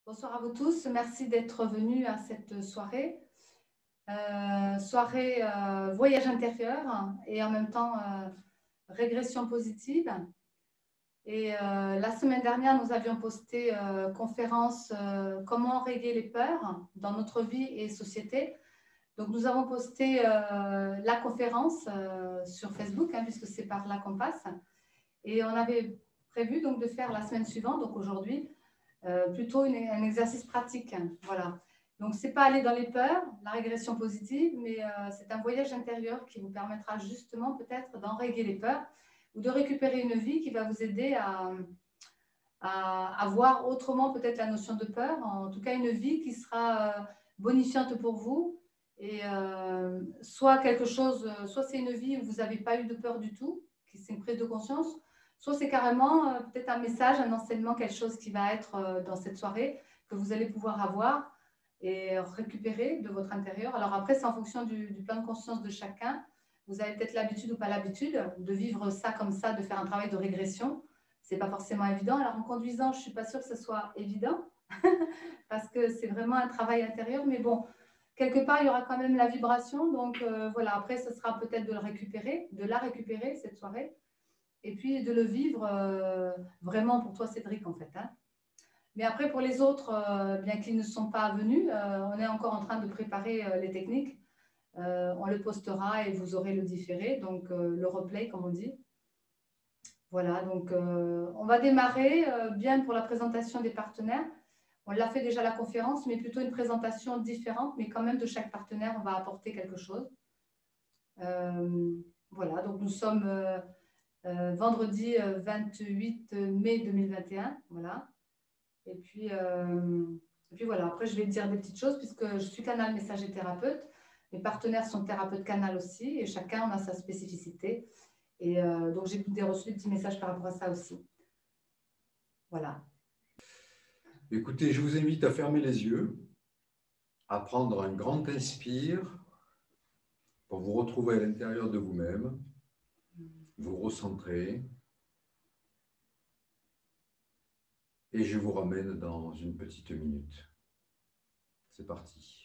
Bonsoir à vous tous. Merci d'être venus à cette soirée. Soirée voyage intérieur et en même temps régression positive. Et la semaine dernière, nous avions posté conférence comment régler les peurs dans notre vie et société. Donc, nous avons posté la conférence sur Facebook, puisque c'est par là qu'on passe. Et on avait prévu donc de faire la semaine suivante, donc aujourd'hui, plutôt un exercice pratique. Voilà. Donc, ce n'est pas aller dans les peurs, la régression positive, mais c'est un voyage intérieur qui vous permettra justement peut-être d'enrayer les peurs ou de récupérer une vie qui va vous aider à voir autrement peut-être la notion de peur. En tout cas, une vie qui sera bonifiante pour vous. Et soit quelque chose, soit c'est une vie où vous n'avez pas eu de peur du tout, qui c'est une prise de conscience, soit c'est carrément peut-être un message, un enseignement, quelque chose qui va être dans cette soirée que vous allez pouvoir avoir et récupérer de votre intérieur. Alors après, c'est en fonction du plan de conscience de chacun. Vous avez peut-être l'habitude ou pas l'habitude de vivre ça comme ça, de faire un travail de régression. Ce n'est pas forcément évident. Alors en conduisant, je ne suis pas sûre que ce soit évident parce que c'est vraiment un travail intérieur. Mais bon, quelque part, il y aura quand même la vibration. Donc voilà, après, ce sera peut-être de la récupérer cette soirée. Et puis de le vivre vraiment pour toi, Cédric, en fait. Mais après, pour les autres, bien qu'ils ne sont pas venus, on est encore en train de préparer les techniques. On le postera et vous aurez le différé, donc le replay, comme on dit. Voilà, donc on va démarrer bien pour la présentation des partenaires. On l'a fait déjà la conférence, mais plutôt une présentation différente, mais quand même de chaque partenaire, on va apporter quelque chose. Voilà, donc nous sommes vendredi 28 mai 2021, voilà. Et puis voilà, après je vais dire des petites choses puisque je suis canal messager thérapeute. Mes partenaires sont thérapeutes canal aussi et chacun a sa spécificité. Et donc j'ai reçu des petits messages par rapport à ça aussi. Voilà. Écoutez, je vous invite à fermer les yeux, à prendre un grand inspire pour vous retrouver à l'intérieur de vous-même, vous recentrer. Et je vous ramène dans une petite minute. C'est parti.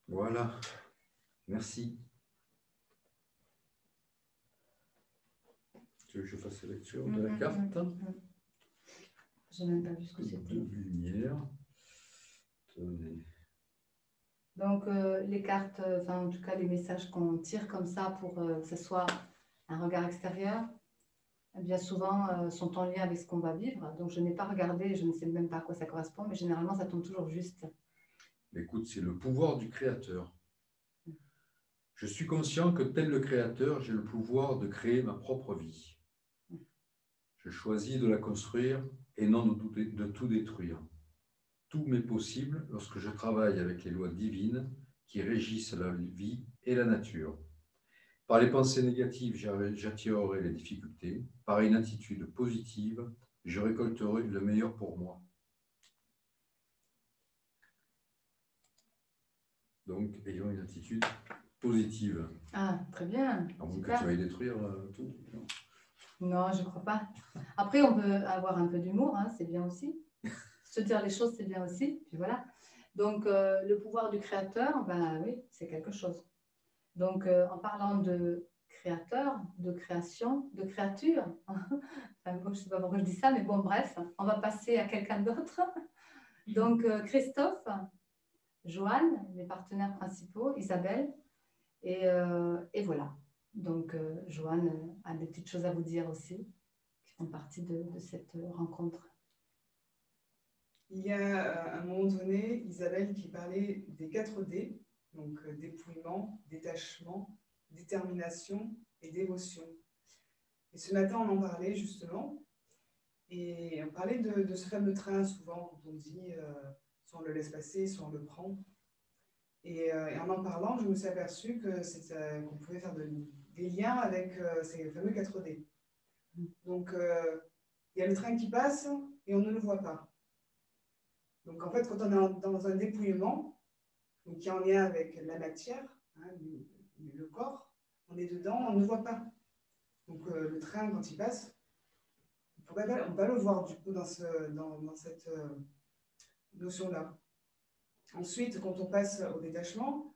Voilà. Merci. Tu veux que je fasse la lecture de la carte? Je n'ai même pas vu ce que c'était. De lumière. Tenez. Donc, les cartes, en tout cas, les messages qu'on tire comme ça pour que ce soit un regard extérieur, bien souvent sont en lien avec ce qu'on va vivre. Donc, je n'ai pas regardé, je ne sais même pas à quoi ça correspond, mais généralement, ça tombe toujours juste. Écoute, c'est le pouvoir du créateur. Je suis conscient que tel le créateur, j'ai le pouvoir de créer ma propre vie. Je choisis de la construire et non de tout détruire. Tout m'est possible lorsque je travaille avec les lois divines qui régissent la vie et la nature. Par les pensées négatives, j'attirerai les difficultés. Par une attitude positive, je récolterai le meilleur pour moi. Donc, ayons une attitude positive. Ah, très bien. À moins que tu veuilles détruire tout. Non, je ne crois pas. Après, on peut avoir un peu d'humour, c'est bien aussi. Se dire les choses, c'est bien aussi. Puis voilà. Donc, le pouvoir du créateur, ben oui, c'est quelque chose. Donc, en parlant de créateur, de création, de créature, enfin, je ne sais pas pourquoi je dis ça, mais bon, bref, on va passer à quelqu'un d'autre. Donc, Christophe, Joanne, les partenaires principaux, Isabelle, et voilà. Donc, Joanne a des petites choses à vous dire aussi, qui font partie de cette rencontre. Il y a à un moment donné, Isabelle qui parlait des 4D, donc dépouillement, détachement, détermination et dévotion. Et ce matin, on en parlait justement. Et on parlait de ce fameux train souvent, quand on dit soit on le laisse passer, soit on le prend. Et en parlant, je me suis aperçue qu'on pouvait faire des liens avec ces fameux 4D. Donc, il y a le train qui passe et on ne le voit pas. Donc, en fait, quand on est dans un dépouillement, donc qui est en lien avec la matière, hein, le corps, on est dedans, on ne voit pas. Donc, le train, quand il passe, on va le voir, du coup, dans cette notion-là. Ensuite, quand on passe au détachement,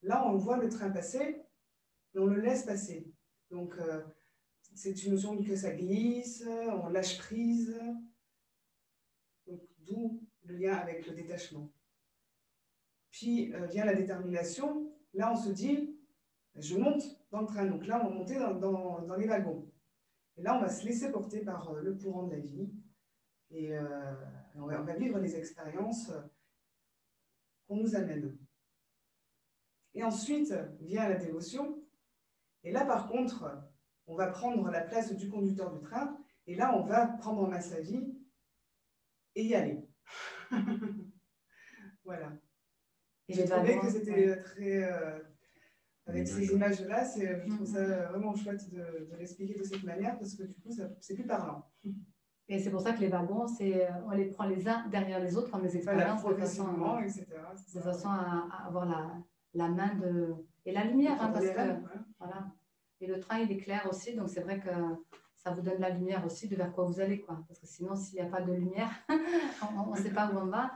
là, on voit le train passer, mais on le laisse passer. Donc, c'est une notion que ça glisse, on lâche prise. Donc, d'où le lien avec le détachement. Puis vient la détermination. Là, on se dit, je monte dans le train. Donc là, on va monter dans les wagons. Et là, on va se laisser porter par le courant de la vie. Et on va vivre les expériences qu'on nous amène. Et ensuite vient la dévotion. Et là, par contre, on va prendre la place du conducteur du train. Et là, on va prendre en main sa vie et y aller. Voilà. Et j'ai trouvé que c'était très... avec ces images-là, je trouve ça vraiment chouette de l'expliquer de cette manière parce que du coup, c'est plus parlant. Et c'est pour ça que les wagons, on les prend les uns derrière les autres comme des expériences, voilà, de façon à avoir la main et la lumière. Hein, parce que, voilà. Et le train, il est clair aussi, donc c'est vrai que ça vous donne la lumière aussi de vers quoi vous allez, quoi. Parce que sinon, s'il n'y a pas de lumière, on ne sait pas où on va.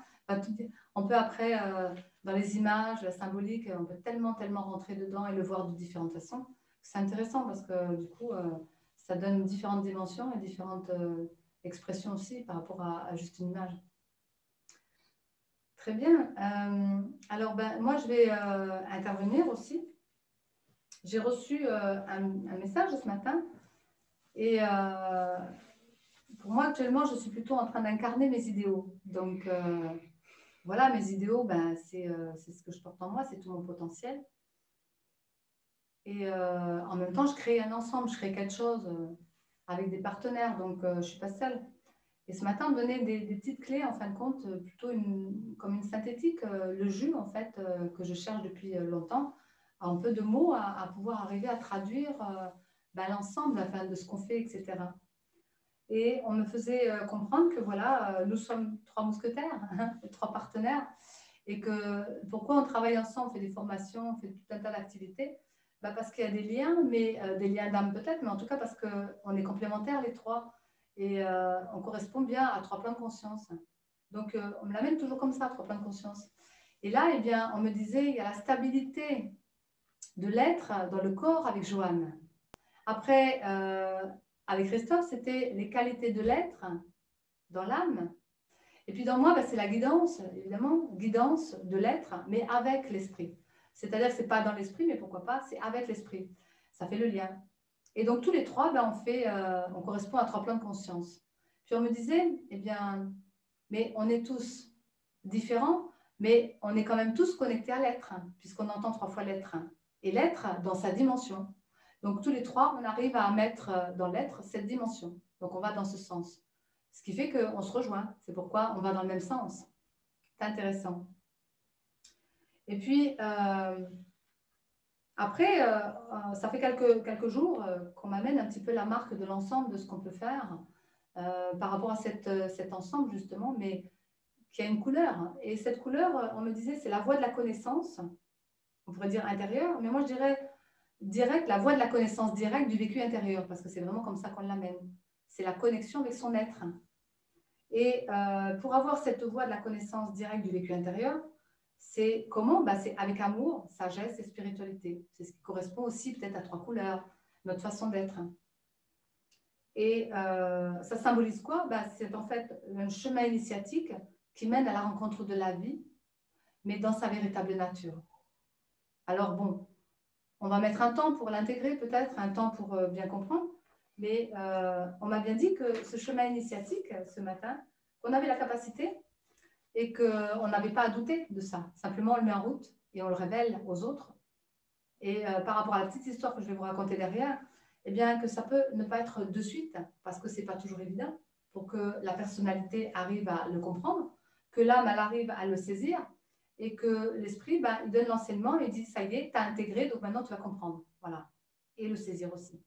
On peut après, dans les images, la symbolique, on peut tellement rentrer dedans et le voir de différentes façons. C'est intéressant parce que du coup, ça donne différentes dimensions et différentes expressions aussi par rapport à juste une image. Très bien. Alors, moi, je vais intervenir aussi. J'ai reçu un message ce matin et pour moi, actuellement, je suis plutôt en train d'incarner mes idéaux. Donc, voilà, mes idéaux, c'est ce que je porte en moi, c'est tout mon potentiel. Et en même temps, je crée un ensemble, je crée quelque chose avec des partenaires, donc je ne suis pas seule. Et ce matin, on me donnait des petites clés, en fin de compte, plutôt comme une synthétique, le jus, en fait, que je cherche depuis longtemps, en peu de mots, à pouvoir arriver à traduire l'ensemble de ce qu'on fait, etc. Et on me faisait comprendre que voilà, nous sommes 3 mousquetaires, 3 partenaires, et que pourquoi on travaille ensemble, on fait des formations, on fait tout un tas d'activités, parce qu'il y a des liens, mais des liens d'âme peut-être, mais en tout cas parce qu'on est complémentaires les 3, et on correspond bien à 3 plans de conscience. Donc on me l'amène toujours comme ça, 3 plans de conscience. Et là, eh bien, on me disait, il y a la stabilité de l'être dans le corps avec Joanne. Après, avec Christophe, c'était les qualités de l'être dans l'âme. Et puis dans moi, c'est la guidance, évidemment, guidance de l'être, mais avec l'esprit. C'est-à-dire que ce n'est pas dans l'esprit, mais pourquoi pas, c'est avec l'esprit. Ça fait le lien. Et donc tous les 3, on correspond à 3 plans de conscience. Puis on me disait, eh bien, mais on est tous différents, mais on est quand même tous connectés à l'être, puisqu'on entend 3 fois l'être. Et l'être dans sa dimension. Donc, tous les 3, on arrive à mettre dans l'être cette dimension. Donc, on va dans ce sens. Ce qui fait qu'on se rejoint. C'est pourquoi on va dans le même sens. C'est intéressant. Et puis, après, ça fait quelques jours qu'on m'amène un petit peu la marque de l'ensemble de ce qu'on peut faire par rapport à cet ensemble, justement, mais qui a une couleur. Et cette couleur, on me disait, c'est la voie de la connaissance. On pourrait dire intérieure, mais moi, je dirais direct, la voie de la connaissance directe du vécu intérieur, parce que c'est vraiment comme ça qu'on l'amène. C'est la connexion avec son être. Et pour avoir cette voie de la connaissance directe du vécu intérieur, c'est comment? C'est avec amour, sagesse et spiritualité. C'est ce qui correspond aussi peut-être à 3 couleurs, notre façon d'être. Et ça symbolise quoi? C'est en fait un chemin initiatique qui mène à la rencontre de la vie, mais dans sa véritable nature. Alors bon, on va mettre un temps pour l'intégrer, peut-être, un temps pour bien comprendre. Mais on m'a bien dit que ce chemin initiatique, ce matin, qu'on avait la capacité et qu'on n'avait pas à douter de ça. Simplement, on le met en route et on le révèle aux autres. Et par rapport à la petite histoire que je vais vous raconter derrière, eh bien, que ça peut ne pas être de suite, parce que ce n'est pas toujours évident. pour que la personnalité arrive à le comprendre, que l'âme, elle arrive à le saisir, et que l'esprit, ben, il donne l'enseignement et il dit, ça y est, tu as intégré, donc maintenant tu vas comprendre. Voilà. Et le saisir aussi.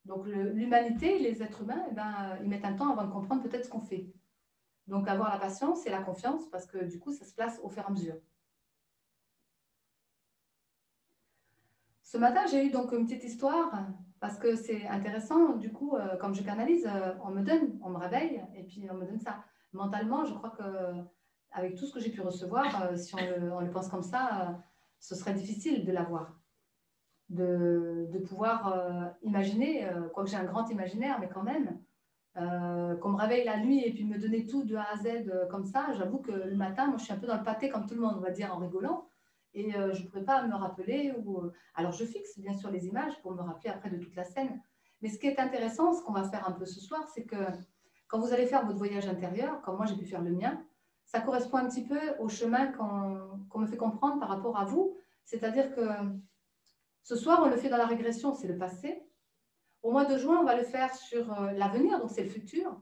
Donc l'humanité, les êtres humains, eh ben, ils mettent un temps avant de comprendre peut-être ce qu'on fait. Donc avoir la patience et la confiance, parce que du coup, ça se place au fur et à mesure. Ce matin, j'ai eu donc une petite histoire, parce que c'est intéressant, du coup, comme je canalise, on me réveille, et puis on me donne ça. Mentalement, je crois que avec tout ce que j'ai pu recevoir, si on le pense comme ça, ce serait difficile de l'avoir. De pouvoir imaginer, quoique j'ai un grand imaginaire, mais quand même, qu'on me réveille la nuit et puis me donner tout de A à Z comme ça, j'avoue que le matin, moi je suis un peu dans le pâté comme tout le monde, on va dire en rigolant, et je ne pourrais pas me rappeler. Alors je fixe bien sûr les images pour me rappeler après de toute la scène. Mais ce qui est intéressant, ce qu'on va faire un peu ce soir, c'est que quand vous allez faire votre voyage intérieur, comme moi j'ai pu faire le mien, ça correspond un petit peu au chemin qu'on me fait comprendre par rapport à vous. C'est-à-dire que ce soir, on le fait dans la régression, c'est le passé. Au mois de juin, on va le faire sur l'avenir, donc c'est le futur.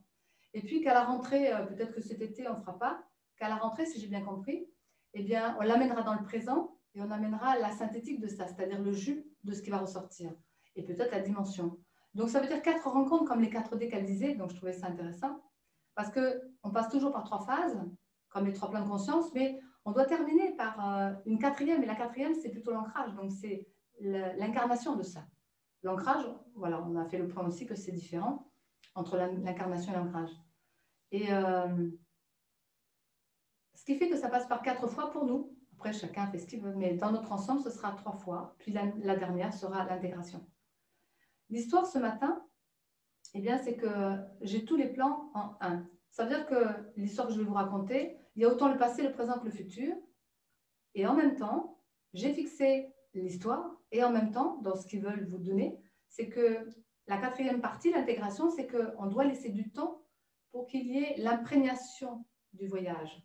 Et puis qu'à la rentrée, peut-être que cet été, on ne fera pas, qu'à la rentrée, si j'ai bien compris, eh bien, on l'amènera dans le présent et on amènera la synthétique de ça, c'est-à-dire le jus de ce qui va ressortir. Et peut-être la dimension. Donc ça veut dire 4 rencontres comme les 4D qu'elle disait, donc je trouvais ça intéressant. Parce qu'on passe toujours par 3 phases, comme les 3 plans de conscience, mais on doit terminer par une 4e, et la 4e, c'est plutôt l'ancrage, donc c'est l'incarnation de ça. L'ancrage, voilà, on a fait le point aussi que c'est différent entre l'incarnation et l'ancrage. Et ce qui fait que ça passe par 4 fois pour nous. Après, chacun fait ce qu'il veut, mais dans notre ensemble, ce sera 3 fois. Puis la dernière sera l'intégration. L'histoire ce matin, eh bien, c'est que j'ai tous les plans en un. Ça veut dire que l'histoire que je vais vous raconter, il y a autant le passé, le présent que le futur. Et en même temps, j'ai fixé l'histoire. Et en même temps, dans ce qu'ils veulent vous donner, c'est que la 4e partie, l'intégration, c'est qu'on doit laisser du temps pour qu'il y ait l'imprégnation du voyage.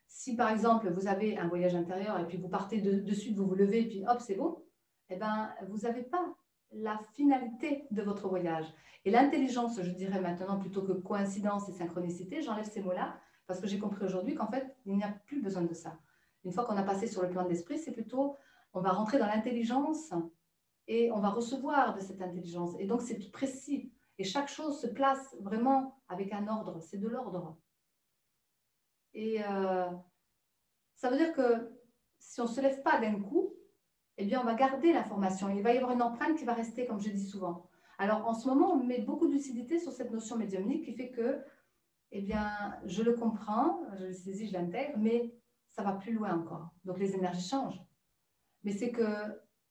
Si par exemple, vous avez un voyage intérieur et puis vous partez de suite, vous vous levez et puis hop, c'est bon, eh ben, vous n'avez pas la finalité de votre voyage. Et l'intelligence, je dirais maintenant, plutôt que coïncidence et synchronicité, j'enlève ces mots-là parce que j'ai compris aujourd'hui qu'en fait, il n'y a plus besoin de ça. Une fois qu'on a passé sur le plan de l'esprit, c'est plutôt, on va rentrer dans l'intelligence et on va recevoir de cette intelligence. Et donc, c'est tout précis. Et chaque chose se place vraiment avec un ordre. C'est de l'ordre. Et ça veut dire que si on ne se lève pas d'un coup, eh bien, on va garder l'information. Il va y avoir une empreinte qui va rester, comme je dis souvent. Alors, en ce moment, on met beaucoup de lucidité sur cette notion médiumnique qui fait que, eh bien, je le comprends, je le saisis, je l'intègre, mais ça va plus loin encore. Donc, les énergies changent. Mais c'est que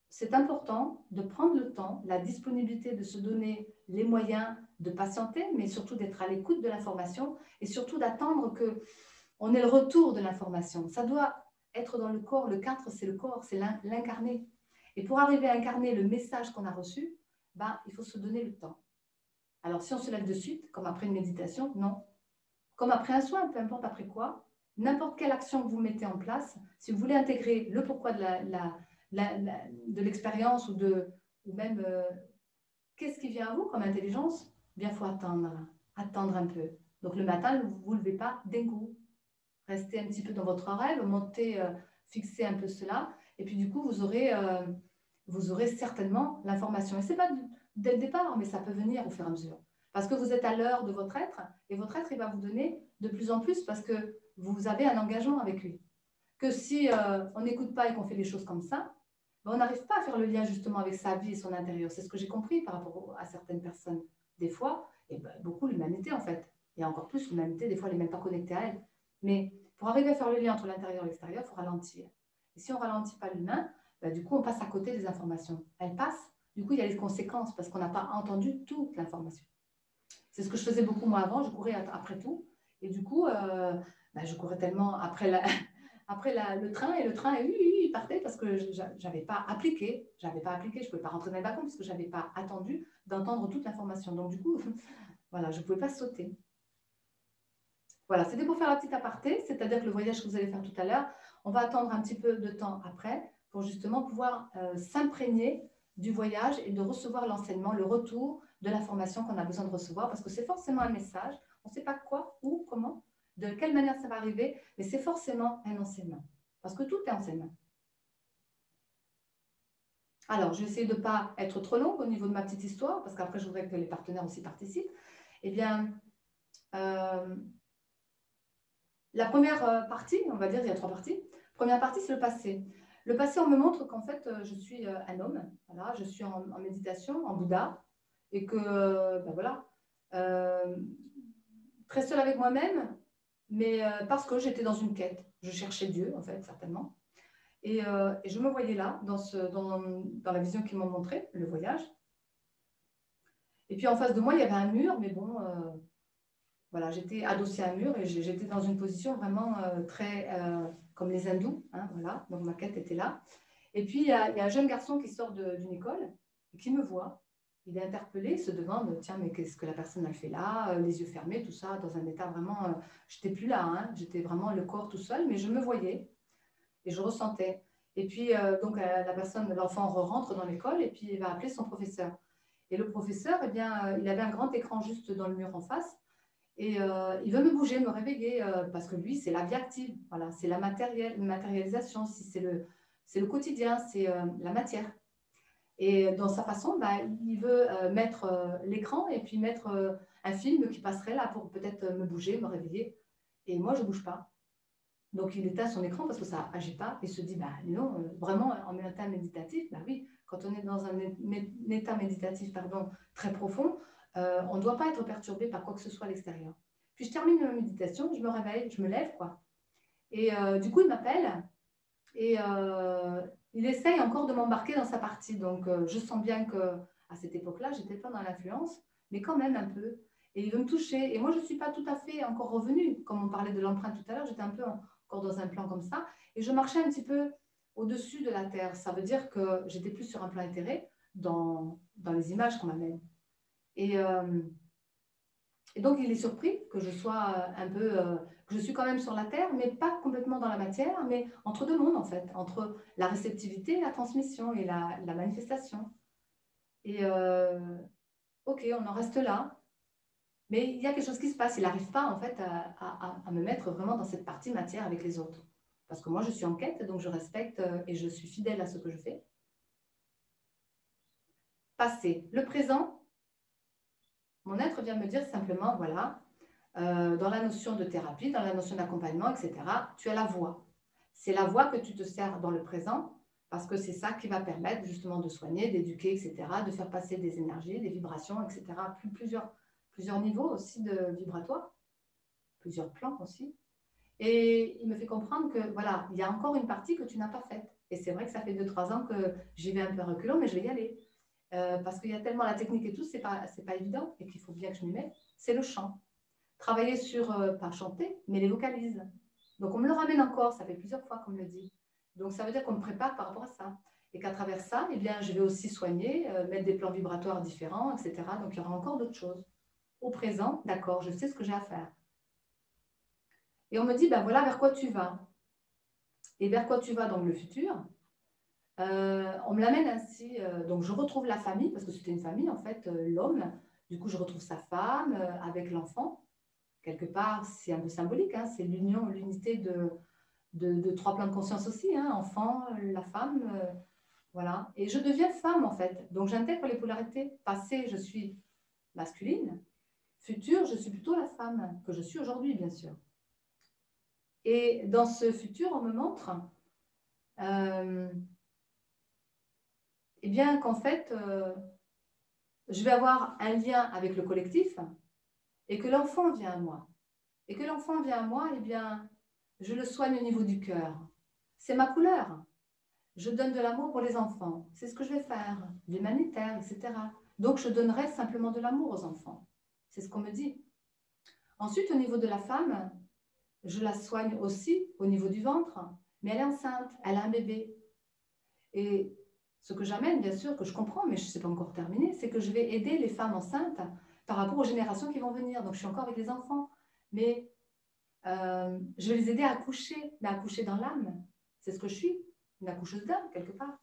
c'est important de prendre le temps, la disponibilité de se donner les moyens de patienter, mais surtout d'être à l'écoute de l'information et surtout d'attendre qu'on ait le retour de l'information. Ça doit être dans le corps. Le 4, c'est le corps, c'est l'incarné. Et pour arriver à incarner le message qu'on a reçu, ben, il faut se donner le temps. Alors, si on se lève de suite, comme après une méditation, non. Comme après un soin, peu importe après quoi, n'importe quelle action que vous mettez en place, si vous voulez intégrer le pourquoi de l'expérience ou même qu'est-ce qui vient à vous comme intelligence, bien, il faut attendre un peu. Donc, le matin, vous ne levez pas d'un coup. Restez un petit peu dans votre rêve, montez, fixez un peu cela, et puis du coup, vous aurez certainement l'information. Et ce n'est pas dès le départ, mais ça peut venir au fur et à mesure. Parce que vous êtes à l'heure de votre être, et votre être, il va vous donner de plus en plus parce que vous avez un engagement avec lui. Que si on n'écoute pas et qu'on fait les choses comme ça, ben on n'arrive pas à faire le lien justement avec sa vie et son intérieur. C'est ce que j'ai compris par rapport à certaines personnes. Des fois, et ben, beaucoup l'humanité en fait, et encore plus l'humanité, des fois, elle n'est même pas connectée à elle. Mais pour arriver à faire le lien entre l'intérieur et l'extérieur, il faut ralentir. Et si on ne ralentit pas l'humain, ben, du coup, on passe à côté des informations. Elles passent, du coup, il y a les conséquences parce qu'on n'a pas entendu toute l'information. C'est ce que je faisais beaucoup moi avant, je courais après tout. Et du coup, ben, je courais tellement après le train, et le train, il partait parce que je n'avais pas appliqué. Je ne pouvais pas rentrer dans les wagons parce que je n'avais pas attendu d'entendre toute l'information. Donc, du coup, voilà, je ne pouvais pas sauter. Voilà, c'était pour faire la petite aparté, c'est-à-dire que le voyage que vous allez faire tout à l'heure, on va attendre un petit peu de temps après pour justement pouvoir s'imprégner du voyage et de recevoir l'enseignement, le retour de l'information qu'on a besoin de recevoir, parce que c'est forcément un message. On ne sait pas quoi, où, comment, de quelle manière ça va arriver, mais c'est forcément un enseignement. Parce que tout est enseignement. Alors, je vais essayer de ne pas être trop longue au niveau de ma petite histoire, parce qu'après, je voudrais que les partenaires aussi participent. Eh bien, la première partie, on va dire, il y a 3 parties. Première partie, c'est le passé. Le passé, on me montre qu'en fait, je suis un homme, voilà, je suis en méditation, en Bouddha, et que, ben voilà, très seule avec moi-même, mais parce que j'étais dans une quête. Je cherchais Dieu, en fait, certainement. Et je me voyais là, dans la vision qu'ils m'ont montrée, le voyage. Et puis en face de moi, il y avait un mur, mais bon, voilà, j'étais adossée à un mur et j'étais dans une position vraiment très comme les hindous, hein, voilà, donc ma quête était là. Et puis il y a un jeune garçon qui sort d'une école et qui me voit. Il est interpellé, il se demande, tiens, mais qu'est-ce que la personne a fait là, les yeux fermés, tout ça, dans un état vraiment, j'étais plus là, hein, j'étais vraiment le corps tout seul, mais je me voyais. Et je ressentais. Et puis, donc, la personne, l'enfant rentre dans l'école et puis il va appeler son professeur. Et le professeur, eh bien, il avait un grand écran juste dans le mur en face. Et il veut me bouger, me réveiller, parce que lui, c'est la vie active. Voilà, c'est la matérialisation, c'est le quotidien, c'est la matière. Et dans sa façon, bah, il veut mettre l'écran et puis mettre un film qui passerait là pour peut-être me bouger, me réveiller. Et moi, je ne bouge pas. Donc, il éteint son écran parce que ça n'agit pas et se dit, bah non, vraiment, en état méditatif, bah oui, quand on est dans un état méditatif pardon, très profond, on ne doit pas être perturbé par quoi que ce soit à l'extérieur. Puis, je termine ma méditation, je me réveille, je me lève, quoi. Et du coup, il m'appelle et il essaye encore de m'embarquer dans sa partie. Donc, je sens bien qu'à cette époque-là, j'étais pas dans l'influence, mais quand même un peu. Et il veut me toucher. Et moi, je ne suis pas tout à fait encore revenue. Comme on parlait de l'empreinte tout à l'heure, j'étais un peu encore dans un plan comme ça. Et je marchais un petit peu au-dessus de la terre. Ça veut dire que j'étais plus sur un plan éthéré dans les images qu'on m'amène. Et donc, il est surpris que je sois un peu, que je suis quand même sur la terre, mais pas complètement dans la matière, mais entre deux mondes, en fait, entre la réceptivité, la transmission et la manifestation. Et ok, on en reste là. Mais il y a quelque chose qui se passe. Il n'arrive pas, en fait, à me mettre vraiment dans cette partie matière avec les autres. Parce que moi, je suis en quête, donc je respecte et je suis fidèle à ce que je fais. Passé. Le présent, mon être vient me dire simplement, voilà, dans la notion de thérapie, dans la notion d'accompagnement, etc., tu as la voix. C'est la voix que tu te sers dans le présent, parce que c'est ça qui va permettre justement de soigner, d'éduquer, etc., de faire passer des énergies, des vibrations, etc., plusieurs niveaux aussi de vibratoire, plusieurs plans aussi. Et il me fait comprendre que, voilà, il y a encore une partie que tu n'as pas faite. Et c'est vrai que ça fait 2-3 ans que j'y vais un peu reculant, mais je vais y aller. Parce qu'il y a tellement la technique et tout, c'est pas évident, et qu'il faut bien que je m'y mette. C'est le chant. Travailler sur, pas chanter, mais les vocalises. Donc on me le ramène encore, ça fait plusieurs fois qu'on me le dit. Donc ça veut dire qu'on me prépare par rapport à ça. Et qu'à travers ça, eh bien, je vais aussi soigner, mettre des plans vibratoires différents, etc. Donc il y aura encore d'autres choses. Au présent, d'accord, je sais ce que j'ai à faire. Et on me dit, ben voilà vers quoi tu vas. Et vers quoi tu vas dans le futur. On me l'amène ainsi. Donc je retrouve la famille, parce que c'était une famille en fait, l'homme. Du coup, je retrouve sa femme avec l'enfant. Quelque part, c'est un peu symbolique, hein, c'est l'union, l'unité de 3 plans de conscience aussi, hein, enfant, la femme, voilà. Et je deviens femme, en fait. Donc, j'intègre les polarités. Passé, je suis masculine. Futur, je suis plutôt la femme, que je suis aujourd'hui, bien sûr. Et dans ce futur, on me montre eh bien, qu'en fait, je vais avoir un lien avec le collectif et que l'enfant vient à moi. Et que l'enfant vient à moi, eh bien, je le soigne au niveau du cœur. C'est ma couleur. Je donne de l'amour pour les enfants. C'est ce que je vais faire, l'humanitaire, etc. Donc, je donnerai simplement de l'amour aux enfants. C'est ce qu'on me dit. Ensuite, au niveau de la femme, je la soigne aussi au niveau du ventre, mais elle est enceinte, elle a un bébé. Et ce que j'amène, bien sûr, que je comprends, mais je ne sais pas encore terminé, c'est que je vais aider les femmes enceintes par rapport aux générations qui vont venir. Donc, je suis encore avec les enfants. Mais je vais les aider à accoucher, mais à accoucher dans l'âme. C'est ce que je suis, une accoucheuse d'âme, quelque part.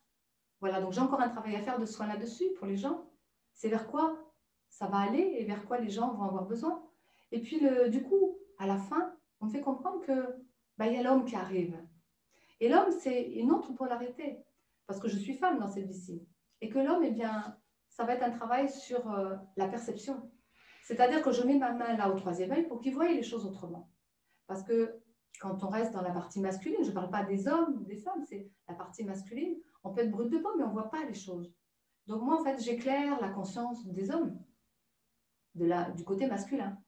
Voilà, donc j'ai encore un travail à faire de soin là-dessus pour les gens. C'est vers quoi ça va aller et vers quoi les gens vont avoir besoin. Et puis, du coup, à la fin, on me fait comprendre que il y a l'homme qui arrive. Et l'homme, c'est une autre polarité, parce que je suis femme dans cette vie-ci. Et que l'homme, eh bien, ça va être un travail sur la perception. C'est-à-dire que je mets ma main là au troisième œil pour qu'il voie les choses autrement. Parce que quand on reste dans la partie masculine, je ne parle pas des hommes ou des femmes, c'est la partie masculine, on peut être brut de peau, mais on ne voit pas les choses. Donc moi, en fait, j'éclaire la conscience des hommes, du côté masculin.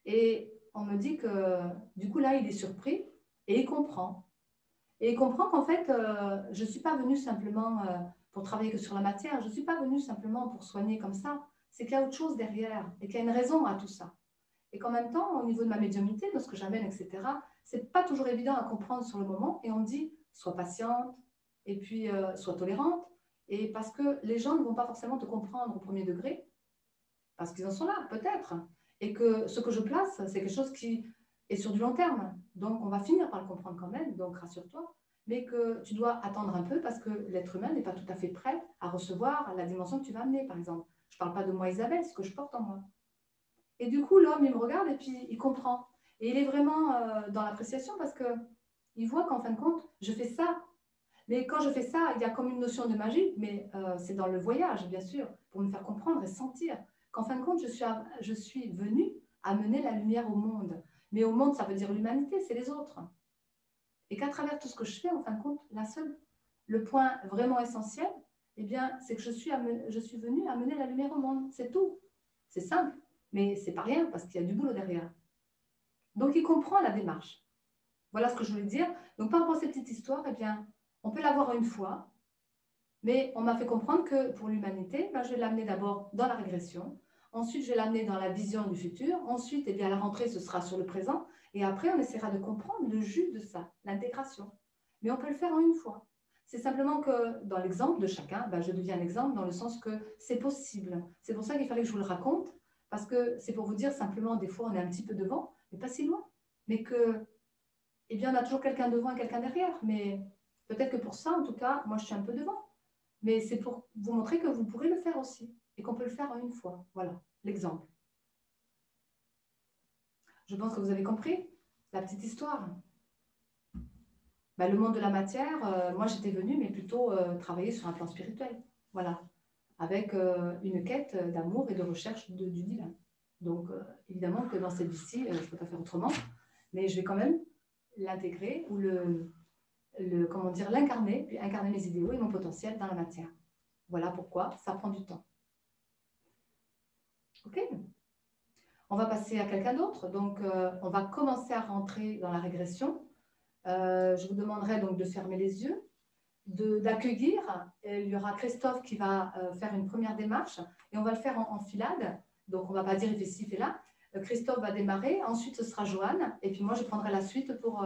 Et on me dit que, du coup, là, il est surpris et il comprend. Et il comprend qu'en fait, je ne suis pas venue simplement pour travailler que sur la matière, je ne suis pas venue simplement pour soigner comme ça. C'est qu'il y a autre chose derrière et qu'il y a une raison à tout ça. Et qu'en même temps, au niveau de ma médiumnité, de ce que j'amène, etc., ce n'est pas toujours évident à comprendre sur le moment. Et on me dit, sois patiente et puis sois tolérante. Et parce que les gens ne vont pas forcément te comprendre au premier degré, parce qu'ils en sont là, peut-être. Et que ce que je place, c'est quelque chose qui est sur du long terme. Donc, on va finir par le comprendre quand même, donc rassure-toi. Mais que tu dois attendre un peu parce que l'être humain n'est pas tout à fait prêt à recevoir la dimension que tu vas amener, par exemple. Je ne parle pas de moi, Isabelle, ce que je porte en moi. Et du coup, l'homme, il me regarde et puis il comprend. Et il est vraiment dans l'appréciation parce qu'il voit qu'en fin de compte, je fais ça. Mais quand je fais ça, il y a comme une notion de magie, mais c'est dans le voyage, bien sûr, pour me faire comprendre et sentir qu'en fin de compte, je suis venue amener la lumière au monde. Mais au monde, ça veut dire l'humanité, c'est les autres. Et qu'à travers tout ce que je fais, en fin de compte, le point vraiment essentiel, eh bien, c'est que je suis venue amener la lumière au monde. C'est tout. C'est simple, mais c'est pas rien parce qu'il y a du boulot derrière. Donc, il comprend la démarche. Voilà ce que je voulais dire. Donc, par rapport à cette petite histoire, eh bien, on peut la voir une fois, mais on m'a fait comprendre que pour l'humanité, je vais l'amener d'abord dans la régression, ensuite je vais l'amener dans la vision du futur, ensuite à la rentrée ce sera sur le présent, et après on essaiera de comprendre le jus de ça, l'intégration. Mais on peut le faire en une fois. C'est simplement que dans l'exemple de chacun, je deviens un exemple dans le sens que c'est possible. C'est pour ça qu'il fallait que je vous le raconte, parce que c'est pour vous dire simplement, des fois on est un petit peu devant, mais pas si loin, mais que, on a toujours quelqu'un devant et quelqu'un derrière, mais peut-être que pour ça, en tout cas, moi je suis un peu devant. Mais c'est pour vous montrer que vous pourrez le faire aussi et qu'on peut le faire en une fois. Voilà, l'exemple. Je pense que vous avez compris la petite histoire. Le monde de la matière, moi j'étais venue, mais plutôt travailler sur un plan spirituel. Voilà, avec une quête d'amour et de recherche du divin. Donc, évidemment que dans cette vie-ci, je ne peux pas faire autrement, mais je vais quand même l'intégrer ou l'incarner, puis incarner mes idéaux et mon potentiel dans la matière. Voilà pourquoi ça prend du temps. Ok, on va passer à quelqu'un d'autre. Donc, on va commencer à rentrer dans la régression. Je vous demanderai donc de fermer les yeux, d'accueillir. Il y aura Christophe qui va faire une première démarche et on va le faire en filade. Donc, on ne va pas dire il fait ci, il fait là. Christophe va démarrer. Ensuite, ce sera Joanne. Et puis moi, je prendrai la suite pour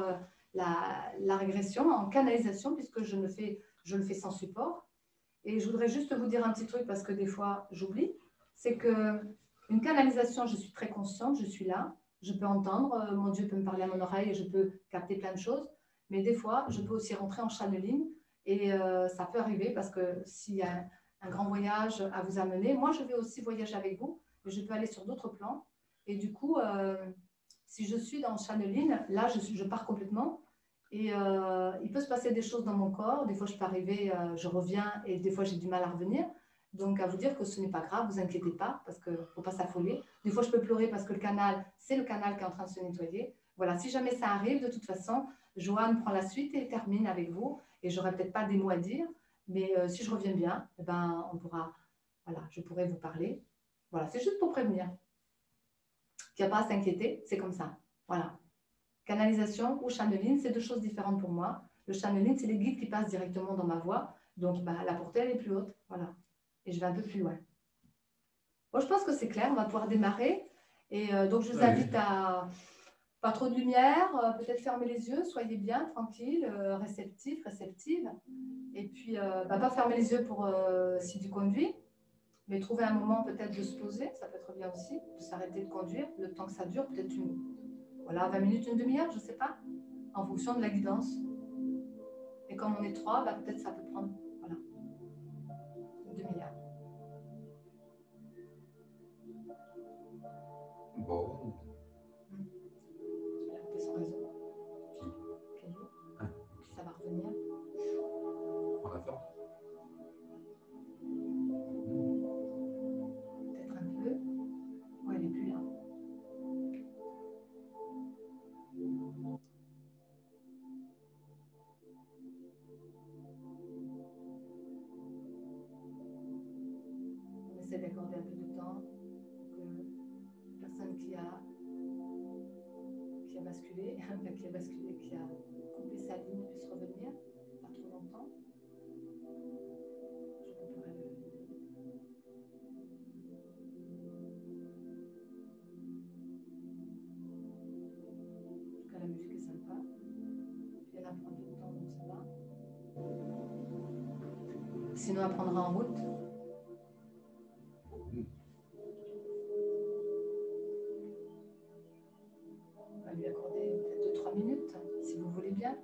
la régression en canalisation puisque je le fais sans support. Et je voudrais juste vous dire un petit truc parce que des fois, j'oublie. C'est qu'une canalisation, je suis très consciente, je suis là, je peux entendre, mon Dieu peut me parler à mon oreille et je peux capter plein de choses. Mais des fois, je peux aussi rentrer en channeling et ça peut arriver parce que s'il y a un grand voyage à vous amener, moi, je vais aussi voyager avec vous, mais je peux aller sur d'autres plans. Et du coup, si je suis dans le channeling, là, je pars complètement. Et il peut se passer des choses dans mon corps. Des fois, je peux arriver, je reviens et des fois, j'ai du mal à revenir. Donc, à vous dire que ce n'est pas grave, vous inquiétez pas parce qu'il ne faut pas s'affoler. Des fois, je peux pleurer parce que c'est le canal qui est en train de se nettoyer. Voilà, si jamais ça arrive, de toute façon, Joanne prend la suite et termine avec vous. Et je n'aurai peut-être pas des mots à dire, mais si je reviens bien, je pourrai vous parler. Voilà, c'est juste pour prévenir qu'il n'y a pas à s'inquiéter, c'est comme ça. Voilà. Canalisation ou channeling, c'est deux choses différentes pour moi. Le channeling, c'est les guides qui passent directement dans ma voix. Donc, la portée, elle est plus haute. Voilà. Et je vais un peu plus loin. Bon, je pense que c'est clair. On va pouvoir démarrer. Et donc, je vous invite à pas trop de lumière, peut-être fermer les yeux, soyez bien, tranquille, réceptif, réceptive. Et puis, pas fermer les yeux pour si tu conduis, mais trouver un moment peut-être de se poser. Ça peut être bien aussi, de s'arrêter de conduire, le temps que ça dure, peut-être 20 minutes, une demi-heure, je ne sais pas, en fonction de la guidance. Et comme on est 3, peut-être ça peut prendre une demi-heure. Bon, Essayez d'accorder un peu de temps pour que la personne qui a basculé, qui a coupé sa ligne puisse revenir, pas trop longtemps. Je couperai En tout cas, la musique est sympa. Puis elle apprend du temps, donc ça va. Sinon, elle prendra en route. On va lui accorder peut-être 2-3 minutes, si vous voulez bien.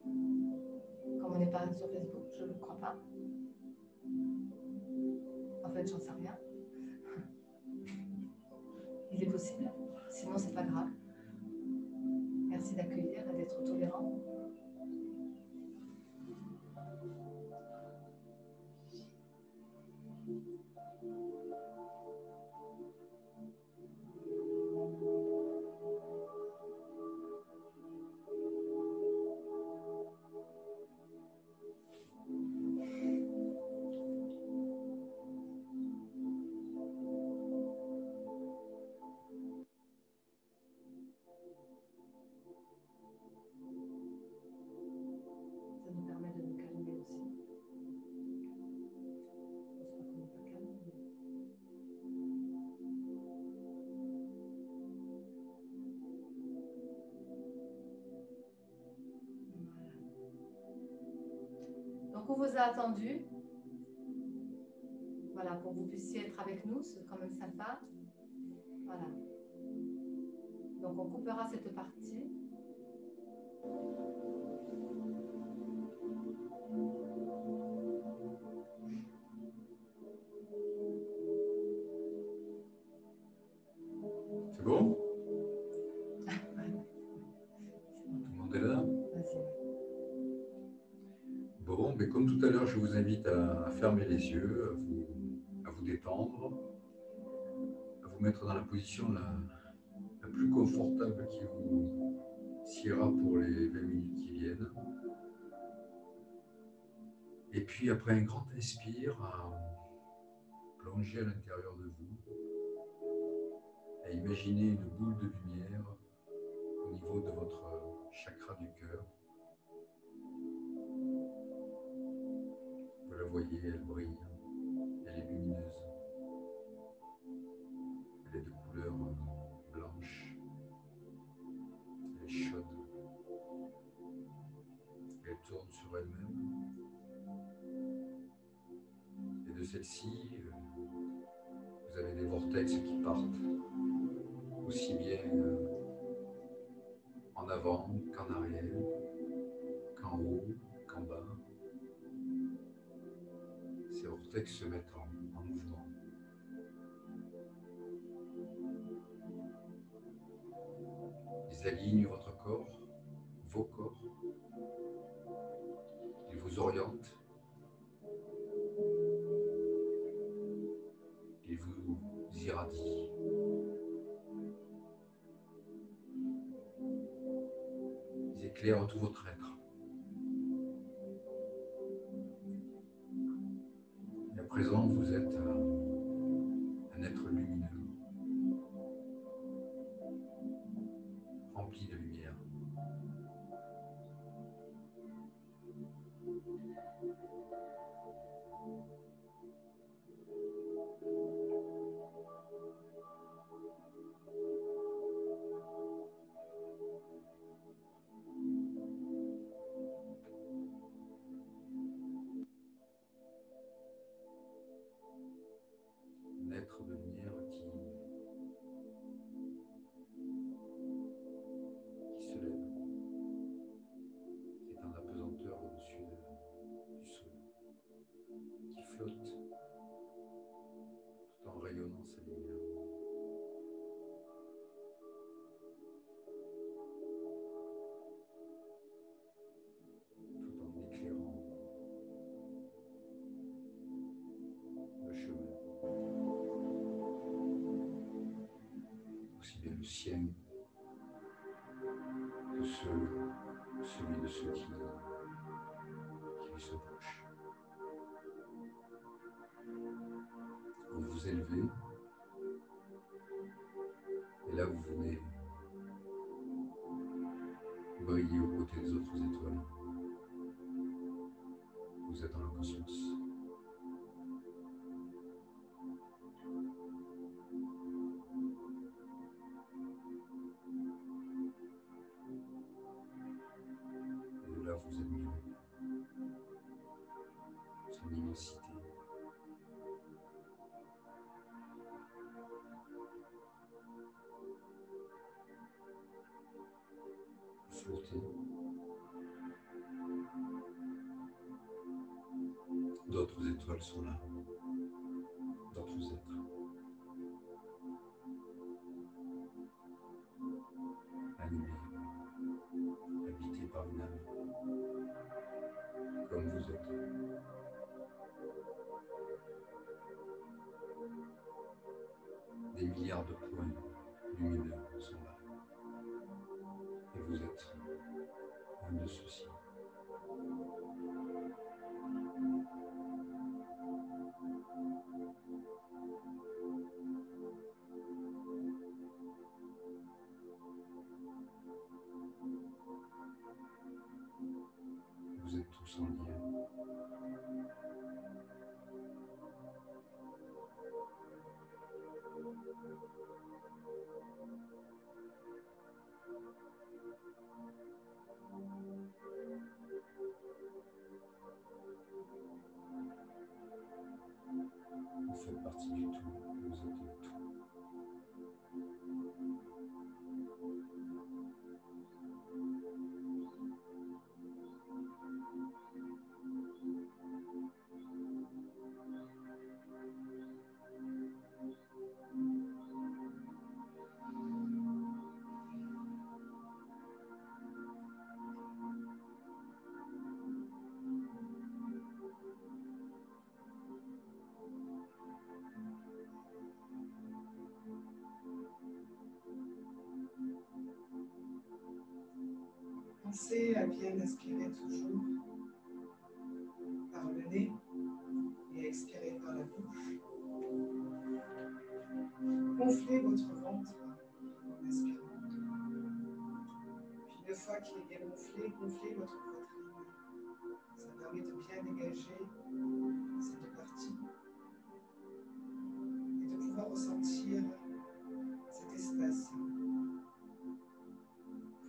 Comme on n'est pas sur Facebook, je ne le crois pas. En fait, j'en sais rien. Il est possible. Sinon, c'est pas grave. Merci d'accueillir et d'être tolérant. Ça nous permet de nous calmer aussi. J'espère qu'on n'est pas calme. Voilà. Donc, on vous a attendu. Voilà, pour que vous puissiez être avec nous, c'est quand même sympa. Voilà. Donc, on coupera cette partie. C'est bon? Tout le monde est là? Vas-y. Bon, mais comme tout à l'heure, je vous invite à fermer les yeux, à vous détendre, à vous mettre dans la position la plus confortable qui vous siera pour les 20 minutes qui viennent. Et puis, après un grand inspire, à plonger à l'intérieur de vous, à imaginer une boule de lumière au niveau de votre chakra du cœur. Vous la voyez, elle brille, elle est lumineuse, elle est de couleur blanche, elle est chaude, elle tourne sur elle-même. Et de celle-ci, vous avez des vortex qui partent, aussi bien en avant qu'en arrière, qu'en haut, qu'en bas. Ces vortex se mettent en mouvement. Ils alignent votre corps, vos corps. Ils vous orientent. Ils vous irradient. Ils éclairent tout votre être. Et à présent, vous êtes un être lumineux, rempli de lumière. Un être de lumière qui se lève, qui est en apesanteur au-dessus du sol, qui flotte tout en rayonnant sa lumière. Tout en éclairant le chemin, aussi bien le sien que celui de ceux qui lui sont proches. Vous vous élevez. Et là, vous venez briller aux côtés des autres étoiles. Vous êtes dans le cosmos. Et là, vous admirez son immensité. Vous flottez. D'autres étoiles sont là, d'autres êtres. Animés, habités par une âme, comme vous êtes. Des milliards de points lumineux sont là. Et vous êtes un de ceux-ci. Vous êtes tous en lien. Vous faites partie du tout, vous êtes le tout. Pensez à bien inspirer toujours par le nez et expirer par la bouche. Gonflez votre ventre en inspirant. Puis une fois qu'il est bien gonflé, gonflez votre poitrine. Ça permet de bien dégager ces deux parties et de pouvoir ressentir cet espace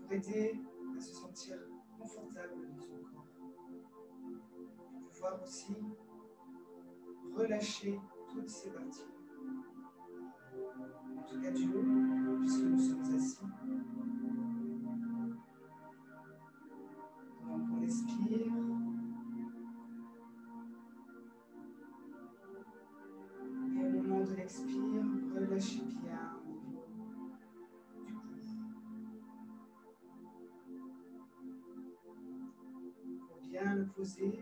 pour aider à se sentir confortable dans son corps. Pour pouvoir aussi relâcher toutes ces parties. En tout cas du haut, puisque nous sommes assis. Donc on expire. Et au moment de l'expire, relâchez bien au niveau du cou. Pour bien le poser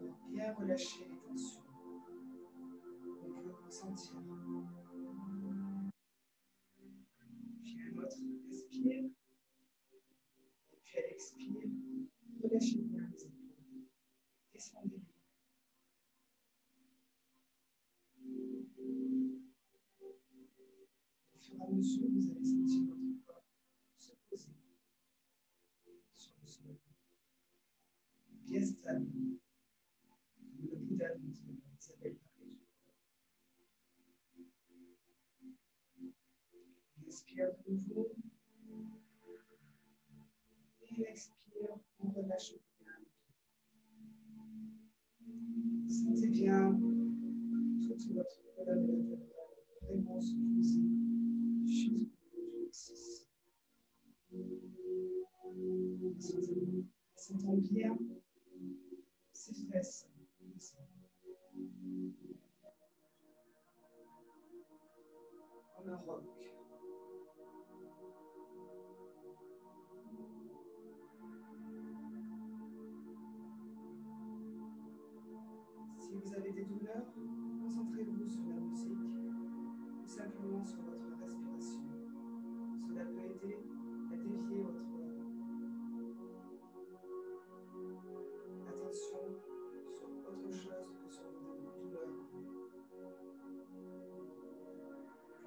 et pour bien relâcher les tensions. On peut ressentir. Puis un autre inspire. Et puis à l'expire, relâchez bien les épaules. Descendez-les. Au fur et à mesure, vous allez sentir votre corps se poser sur le sol. Bien stable. Le Bouddha dont Isabelle parlait. On inspire de nouveau. Et l'expire, on relâche bien. Sentez bien toute votre colonne vertébrale vraiment se poser jusqu'au plexus. Sentant bien ses fesses. Comme un roc. Si vous avez des douleurs, concentrez-vous sur la musique ou simplement sur votre respiration. Cela peut aider à dévier votre attention sur autre chose que sur vos douleurs.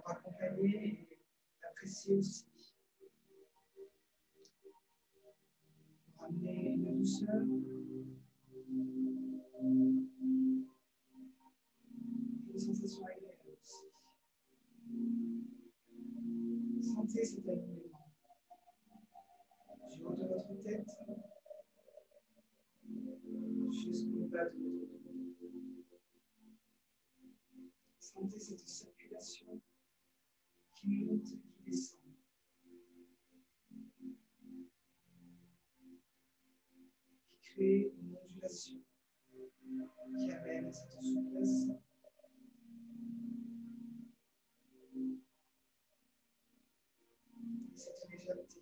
pour accompagner et apprécier aussi. Pour amener une douceur. Une sensation agréable aussi. Sentez cet alignement du haut de votre tête jusqu'au bas de votre dos. Sentez cette circulation qui monte et qui descend. Qui crée une ondulation qui amène à cette souplesse. Cette légèreté.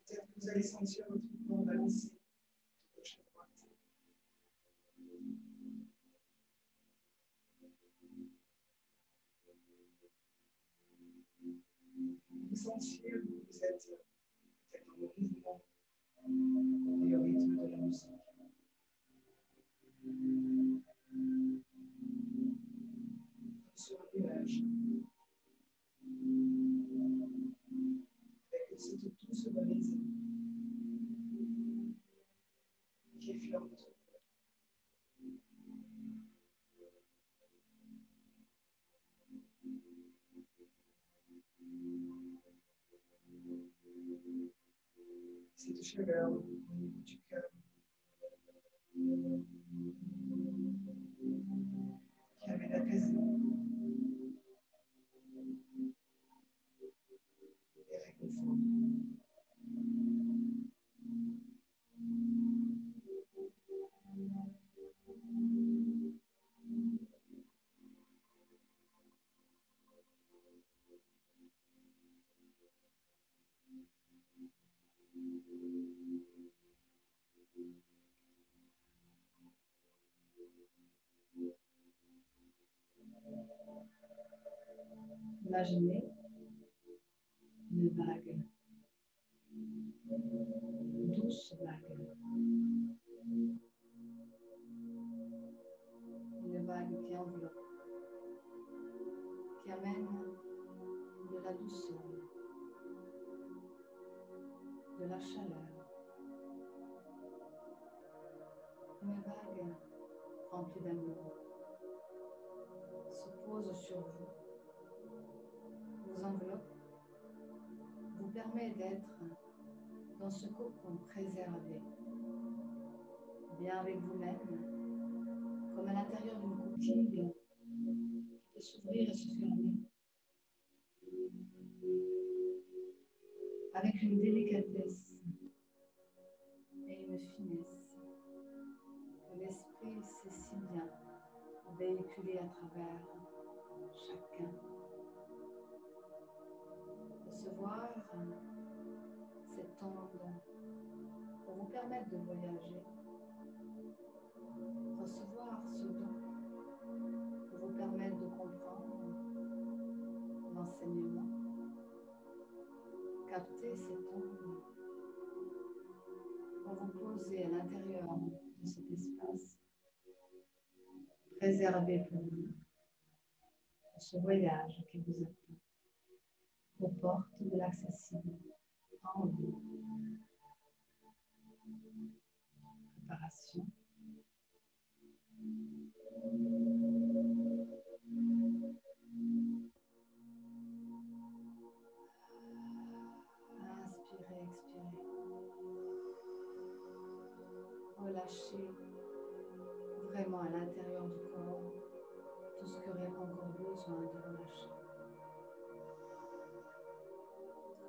Peut-être que vous allez sentir votre corps balancer de gauche à droite. Vous sentir que vous êtes peut-être dans le mouvement et le rythme de la musique. Comme sur un nuage. Avec cette douce brise qui effleure votre cœur. Cette chaleur au niveau du cœur qui amène apaisement et réconfort. Imaginez une vague, une douce vague. Une vague qui enveloppe, qui amène de la douceur, de la chaleur. Une vague remplie d'amour se pose sur vous, vous enveloppe, vous permet d'être dans ce cocon préservé, bien avec vous-même, comme à l'intérieur d'une coquille qui peut s'ouvrir et se fermer, avec une délicatesse et une finesse que l'esprit sait si bien véhiculer à travers chacun. Recevoir cette onde pour vous permettre de voyager. Recevoir ce don pour vous permettre de comprendre l'enseignement. Capter cette onde pour vous poser à l'intérieur de cet espace réservé pour vous, pour ce voyage qui vous attend, aux portes de l'accessible en vous. Préparation. Inspirez, expirez. Relâchez vraiment à l'intérieur du corps tout ce qui aurait encore besoin de relâcher.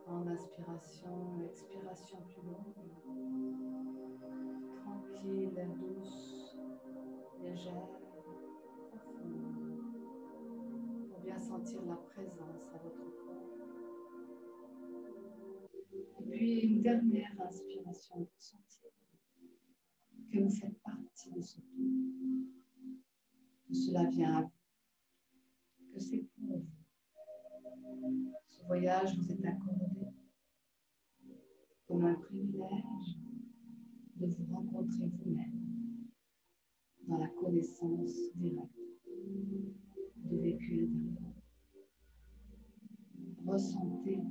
Grande inspiration, expiration plus longue, tranquille, douce, légère, profonde, pour bien sentir la présence à votre corps. Et puis une dernière inspiration pour sentir que vous faites partie de ce tout, que cela vient à vous, que c'est pour vous. Ce voyage vous est accordé comme un privilège de vous rencontrer vous-même dans la connaissance directe, de Ressentez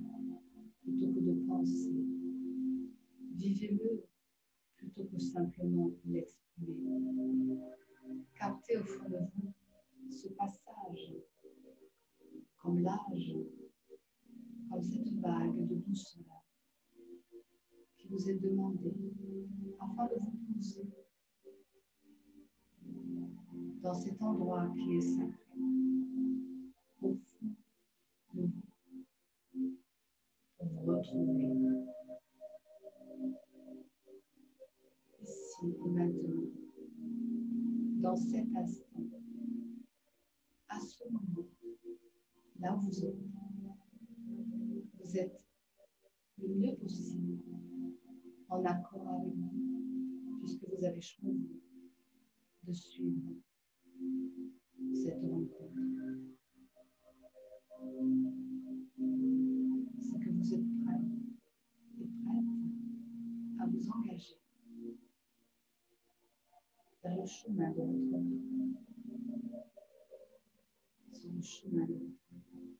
plutôt que de penser. Vivez-le plutôt que simplement l'exprimer. Captez au fond de vous ce passage, comme l'âge, comme cette vague de douceur qui vous est demandée afin de vous poser dans cet endroit qui est sacré, au fond de vous, pour vous retrouver ici et maintenant, dans cet instant, à ce moment, là où vous êtes le mieux possible en accord avec vous, puisque vous avez choisi de suivre cette rencontre. C'est que vous êtes prêt et prête à vous engager vers le chemin de votre vie, sur le chemin de votre vie.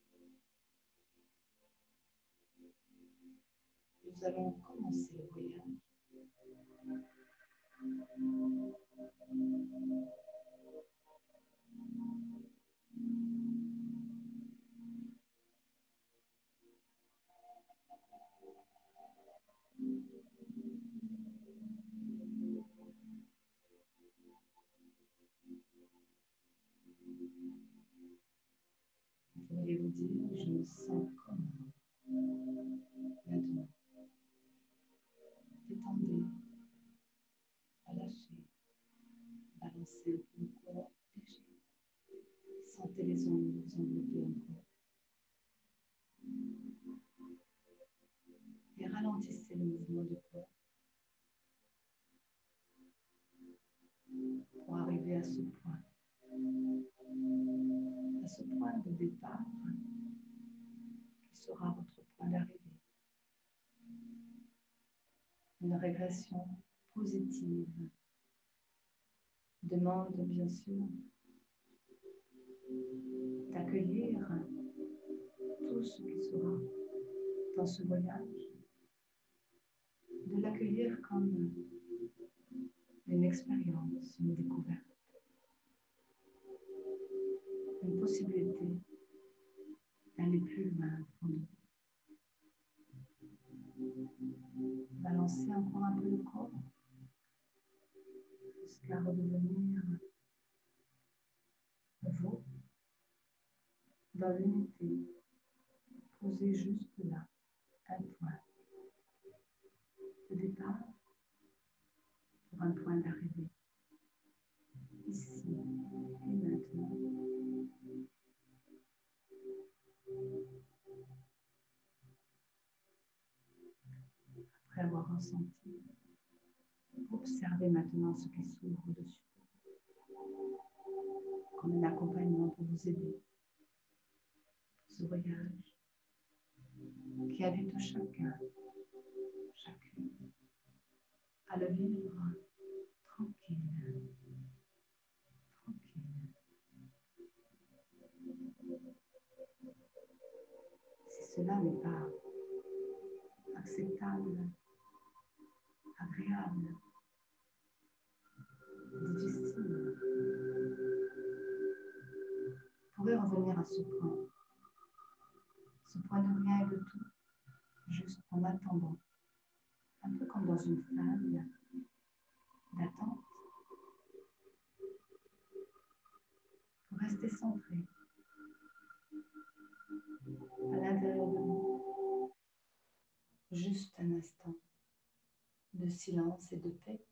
Nous allons commencer le voyage. Vous pourriez vous dire, je me sens comment maintenant. Détendez, relâchez, balancez un peu le corps, léger. Sentez les ondes vous envelopper encore. Et ralentissez le mouvement du corps pour arriver à ce point de départ qui sera votre point d'arrivée. Une régression positive demande bien sûr d'accueillir tout ce qui sera dans ce voyage, de l'accueillir comme une expérience, une découverte, une possibilité d'aller plus loin en nous. Balancez encore un peu le corps jusqu'à redevenir vous dans l'unité. Posez juste là un point de départ pour un point d'arrivée. Ici et maintenant. Après avoir ressenti, observez maintenant ce qui s'ouvre au-dessus, comme un accompagnement pour vous aider. Ce voyage qui invite chacun, chacune à le vivre tranquille, tranquille. Si cela n'est pas acceptable, agréable, difficile, vous pourrez revenir à ce point de rien et de tout, juste en attendant, un peu comme dans une salle d'attente, pour rester centré à l'intérieur de vous. Juste un instant de silence et de paix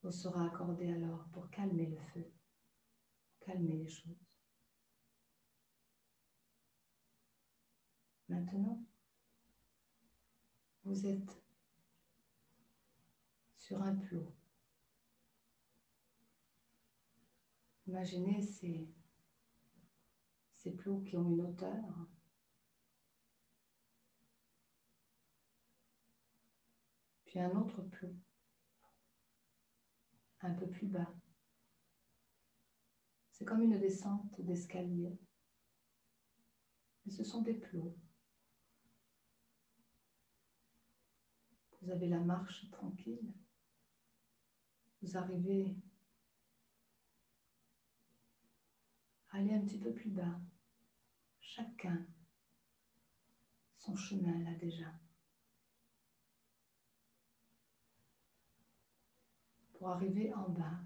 vous sera accordé alors pour calmer le feu, calmer les choses. Maintenant, vous êtes sur un plot. Imaginez ces plots qui ont une hauteur, puis un autre plot, un peu plus bas. C'est comme une descente d'escalier. Mais ce sont des plots. Vous avez la marche tranquille. Vous arrivez à aller un petit peu plus bas. Chacun son chemin là déjà. Pour arriver en bas,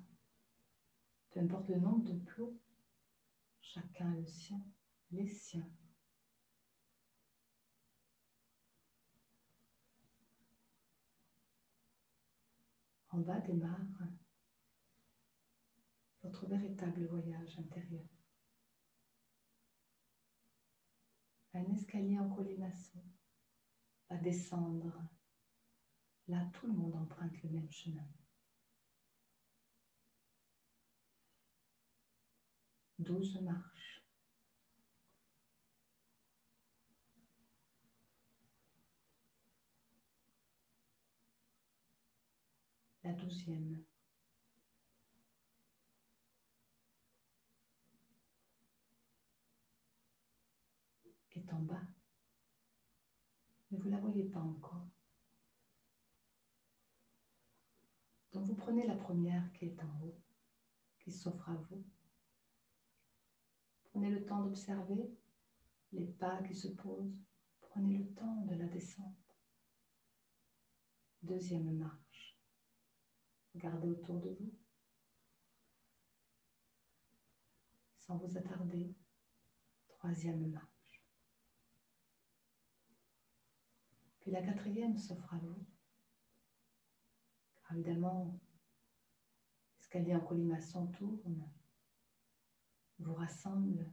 peu importe le nombre de plots, chacun le sien, les siens. En bas démarre votre véritable voyage intérieur. Un escalier en colimaçon va descendre. Là, tout le monde emprunte le même chemin. 12 marches. La 12e. Est en bas. Mais vous ne la voyez pas encore. Donc vous prenez la première qui est en haut, qui s'offre à vous. Prenez le temps d'observer les pas qui se posent. Prenez le temps de la descente. 2e marche. Regardez autour de vous. Sans vous attarder. 3e marche. Puis la 4e s'offre à vous. Car évidemment, l'escalier en colimaçon tourne, vous rassemble,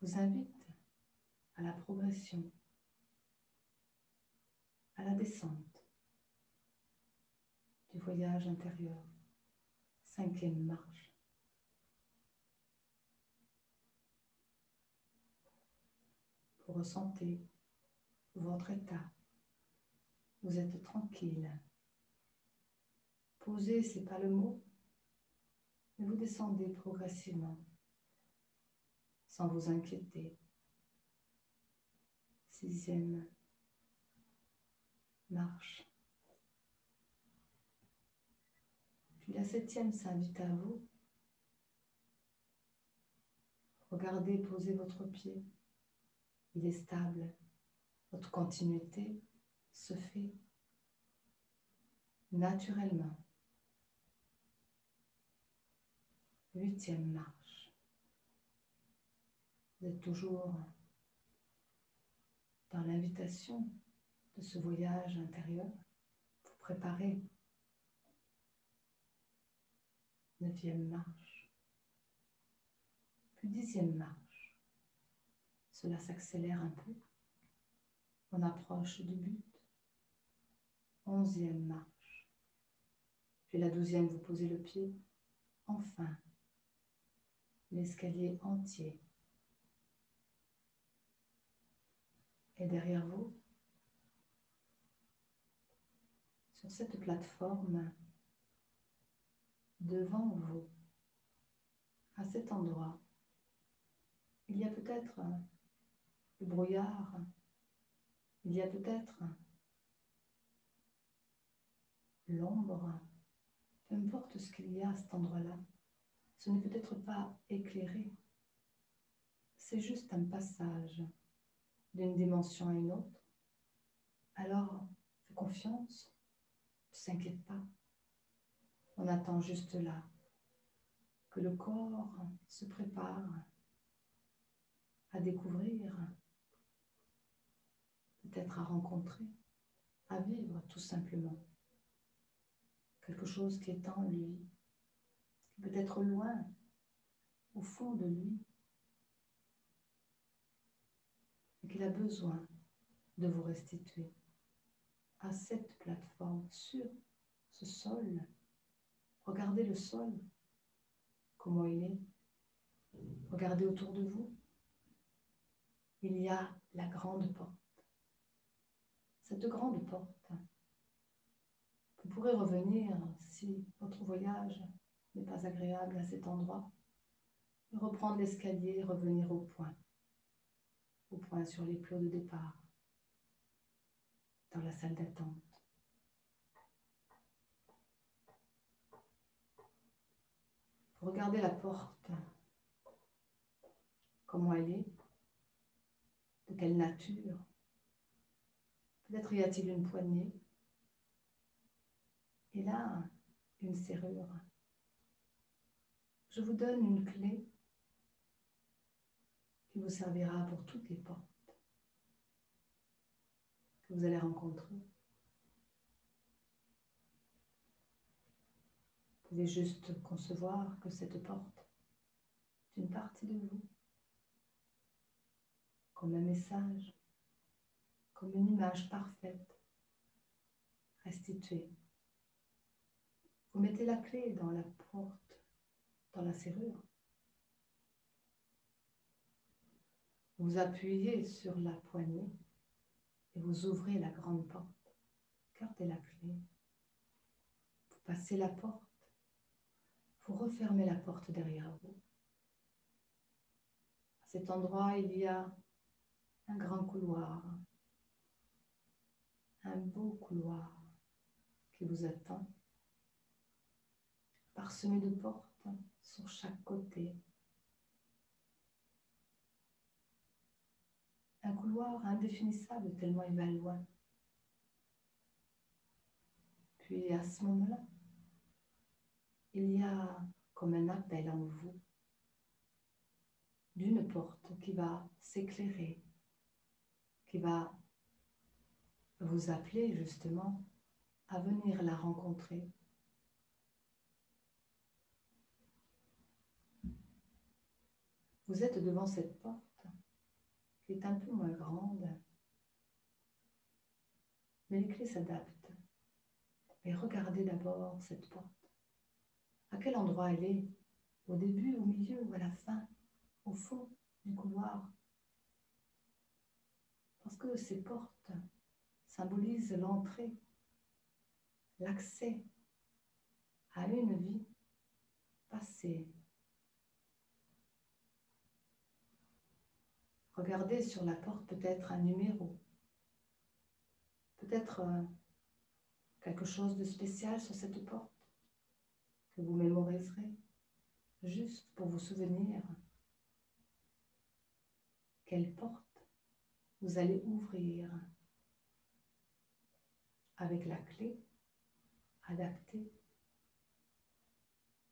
vous invite à la progression, à la descente du voyage intérieur. 5e marche. Vous ressentez votre état. Vous êtes tranquille. Posé, ce n'est pas le mot, mais vous descendez progressivement, sans vous inquiéter. 6e marche. Puis la 7e s'invite à vous. Regardez, posez votre pied. Il est stable. Votre continuité se fait naturellement. 8e marche. Vous êtes toujours dans l'invitation de ce voyage intérieur. Vous préparez. 9e marche. Puis 10e marche. Cela s'accélère un peu. On approche du but. 11e marche. Puis la 12e, vous posez le pied. Enfin, l'escalier entier. Et derrière vous, sur cette plateforme, devant vous, à cet endroit, il y a peut-être du brouillard, il y a peut-être l'ombre, peu importe ce qu'il y a à cet endroit-là. Ce n'est peut-être pas éclairé, c'est juste un passage d'une dimension à une autre. Alors, fais confiance, ne s'inquiète pas. On attend juste là que le corps se prépare à découvrir, peut-être à rencontrer, à vivre tout simplement. Quelque chose qui est en lui, qui peut être loin, au fond de lui, et qu'il a besoin de vous restituer à cette plateforme, sur ce sol. Regardez le sol, comment il est. Regardez autour de vous. Il y a la grande porte. Cette grande porte, vous pourrez revenir si votre voyage n'est pas agréable à cet endroit, reprendre l'escalier et revenir au point. vos poings sur les plots de départ, dans la salle d'attente. Vous regardez la porte, comment elle est, de quelle nature. Peut-être y a-t-il une poignée. Et là, une serrure. Je vous donne une clé qui vous servira pour toutes les portes que vous allez rencontrer. Vous pouvez juste concevoir que cette porte est une partie de vous, comme un message, comme une image parfaite, restituée. Vous mettez la clé dans la porte, dans la serrure. Vous appuyez sur la poignée et vous ouvrez la grande porte. Gardez la clé. Vous passez la porte. Vous refermez la porte derrière vous. À cet endroit, il y a un grand couloir, un beau couloir qui vous attend, parsemé de portes sur chaque côté. Un couloir indéfinissable tellement il va loin. Puis à ce moment-là, il y a comme un appel en vous d'une porte qui va s'éclairer, qui va vous appeler justement à venir la rencontrer. Vous êtes devant cette porte qui est un peu moins grande, mais les clés s'adaptent. Mais regardez d'abord cette porte. À quel endroit elle est? Au début, au milieu ou à la fin? Au fond du couloir? Parce que ces portes symbolisent l'entrée, l'accès à une vie passée. Regardez sur la porte peut-être un numéro, peut-être quelque chose de spécial sur cette porte que vous mémoriserez juste pour vous souvenir quelle porte vous allez ouvrir avec la clé adaptée.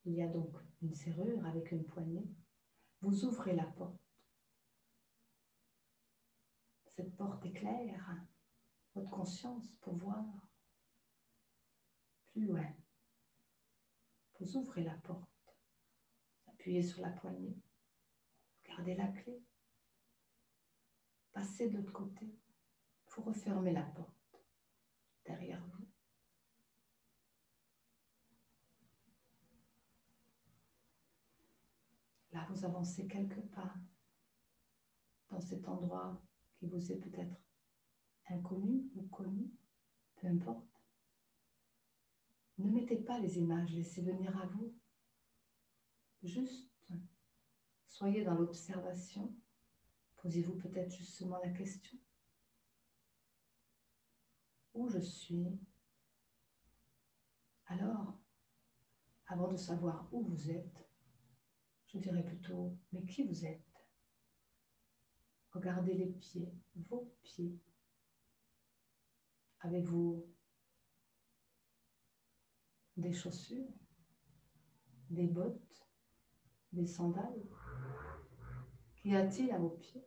Il y a donc une serrure avec une poignée. Vous ouvrez la porte. Cette porte éclaire votre conscience pour voir plus loin. Vous ouvrez la porte, appuyez sur la poignée, gardez la clé, passez de l'autre côté, vous refermez la porte derrière vous. Là, vous avancez quelques pas dans cet endroit qui vous est peut-être inconnu ou connu, peu importe. Ne mettez pas les images, laissez venir à vous. Juste, soyez dans l'observation. Posez-vous peut-être justement la question. Où je suis? Alors, avant de savoir où vous êtes, je dirais plutôt, mais qui vous êtes? Regardez les pieds, vos pieds. Avez-vous des chaussures, des bottes, des sandales? Qu'y a-t-il à vos pieds?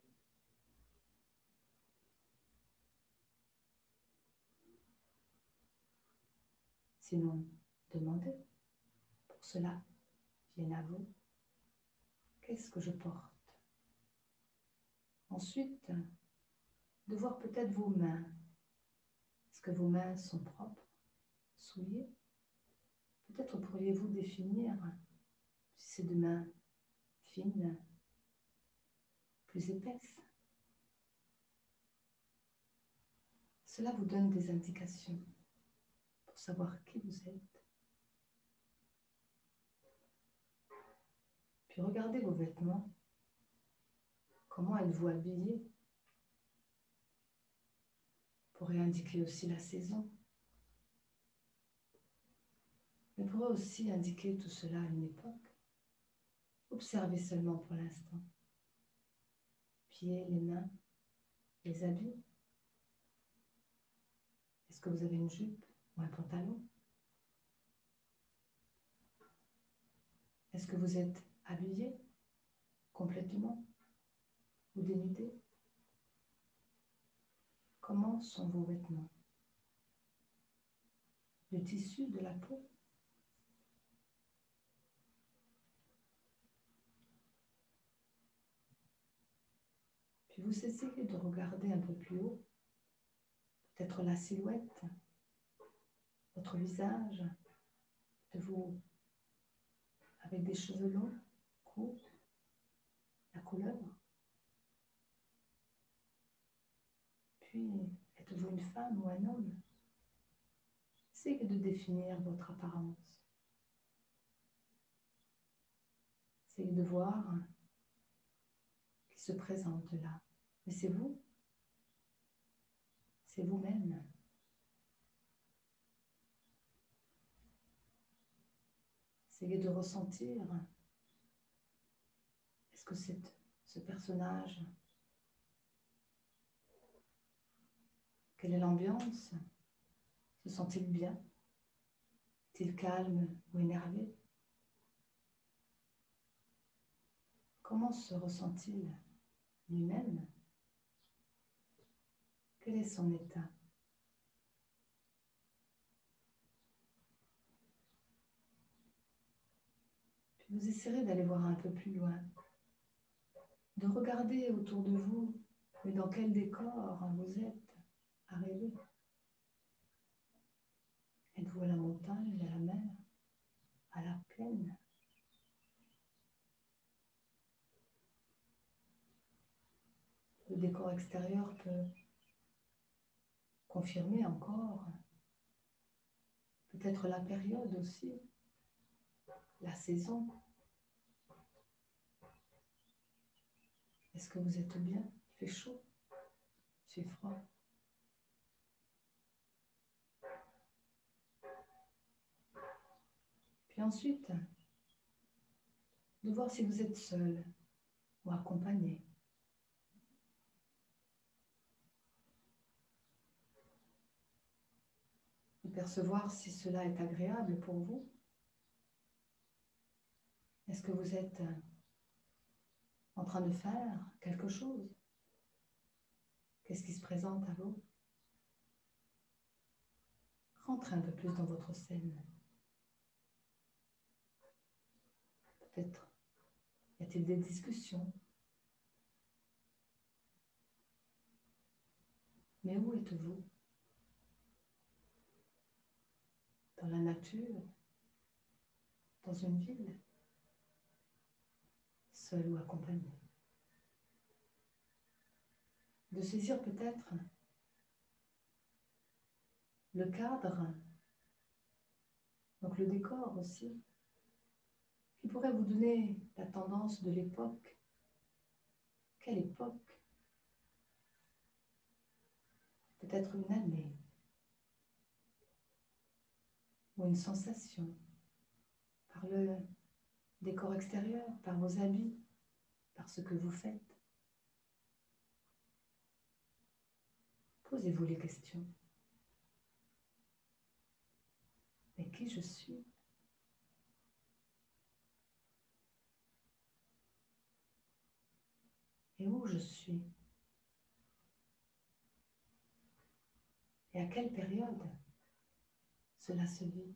Sinon, demandez. Pour cela, viennent à vous. Qu'est-ce que je porte? Ensuite, de voir peut-être vos mains. Est-ce que vos mains sont propres, souillées? Peut-être pourriez-vous définir si c'est de mains fines, plus épaisses. Cela vous donne des indications pour savoir qui vous êtes. Puis regardez vos vêtements. Comment êtes-vous habillés? pourrait indiquer aussi la saison, mais pourrait aussi indiquer tout cela à une époque. Observez seulement pour l'instant. Pieds, les mains, les habits. Est-ce que vous avez une jupe ou un pantalon? Est-ce que vous êtes habillé complètement ou dénudé? Comment sont vos vêtements? Le tissu de la peau? Puis vous essayez de regarder un peu plus haut, peut-être la silhouette, votre visage, de vous avec des cheveux longs, courts, la couleur. Puis, êtes-vous une femme ou un homme? Essayez de définir votre apparence. Essayez de voir qui se présente là. Mais c'est vous. C'est vous-même. Essayez de ressentir. Est-ce que ce personnage, quelle est l'ambiance? Se sent-il bien? Est-il calme ou énervé? Comment se ressent-il lui-même? Quel est son état? Puis vous essayerez d'aller voir un peu plus loin, de regarder autour de vous, mais dans quel décor vous êtes arrivé? Êtes-vous à la montagne, à la mer, à la plaine? Le décor extérieur peut confirmer encore, peut-être la période aussi, la saison. Est-ce que vous êtes bien? Il fait chaud? Il fait froid? Puis ensuite, de voir si vous êtes seul ou accompagné. De percevoir si cela est agréable pour vous. Est-ce que vous êtes en train de faire quelque chose? Qu'est-ce qui se présente à vous? Rentrez un peu plus dans votre scène. Peut-être y a-t-il des discussions? Mais où êtes-vous? Dans la nature? Dans une ville? Seul ou accompagné? De saisir peut-être le cadre, donc le décor aussi, qui pourrait vous donner la tendance de l'époque. Quelle époque? Peut-être une année ou une sensation par le décor extérieur, par vos habits, par ce que vous faites. Posez-vous les questions. Mais qui je suis? Et où je suis? Et à quelle période cela se vit?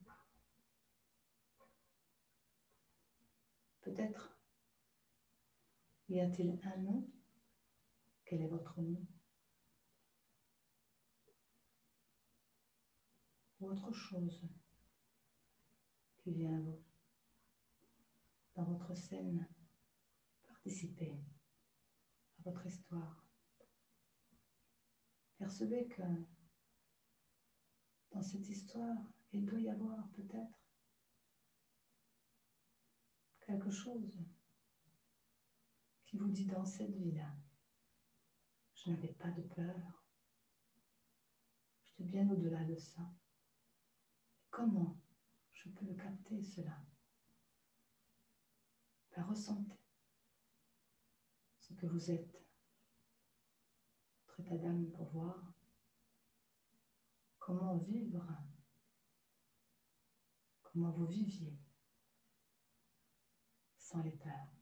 Peut-être y a-t-il un nom? Quel est votre nom? Ou autre chose qui vient à vous. Dans votre scène, participez à votre histoire. Percevez que dans cette histoire, il doit y avoir peut-être quelque chose qui vous dit dans cette vie-là, je n'avais pas de peur, suis bien au-delà de ça. Comment je peux le capter, cela? Ressentez ce que vous êtes. Votre état d'âme pour voir comment vivre, comment vous viviez sans les peurs.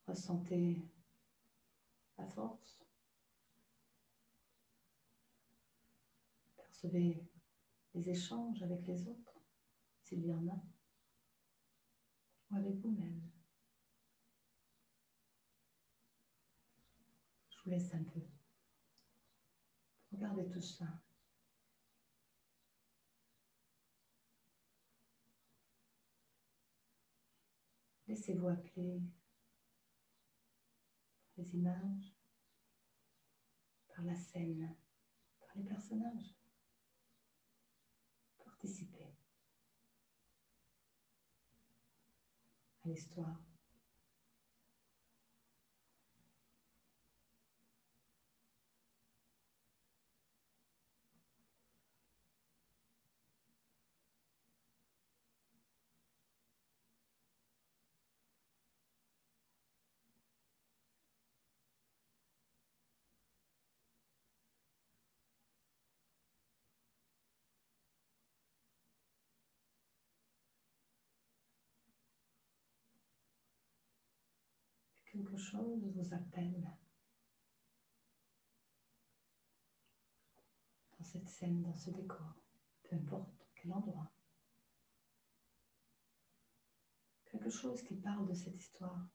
Ressentez la force. Percevez les échanges avec les autres, s'il y en a, ou avec vous-même. Je vous laisse un peu. Regardez tout ça. Laissez-vous appeler par les images, par la scène, par les personnages. Participez à l'histoire. Quelque chose vous appelle dans cette scène, dans ce décor, peu importe quel endroit. Quelque chose qui parle de cette histoire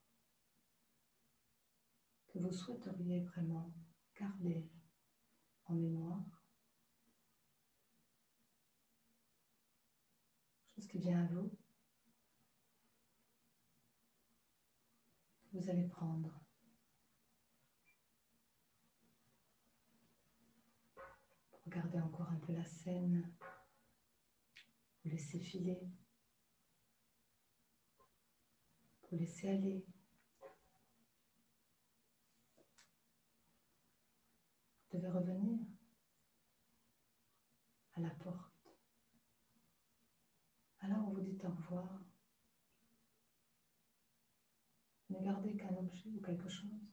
que vous souhaiteriez vraiment garder en mémoire. Chose qui vient à vous, que vous allez prendre. Regardez encore un peu la scène, vous laissez filer, vous laissez aller. Vous devez revenir à la porte. Alors vous dites au revoir. Ne gardez qu'un objet ou quelque chose.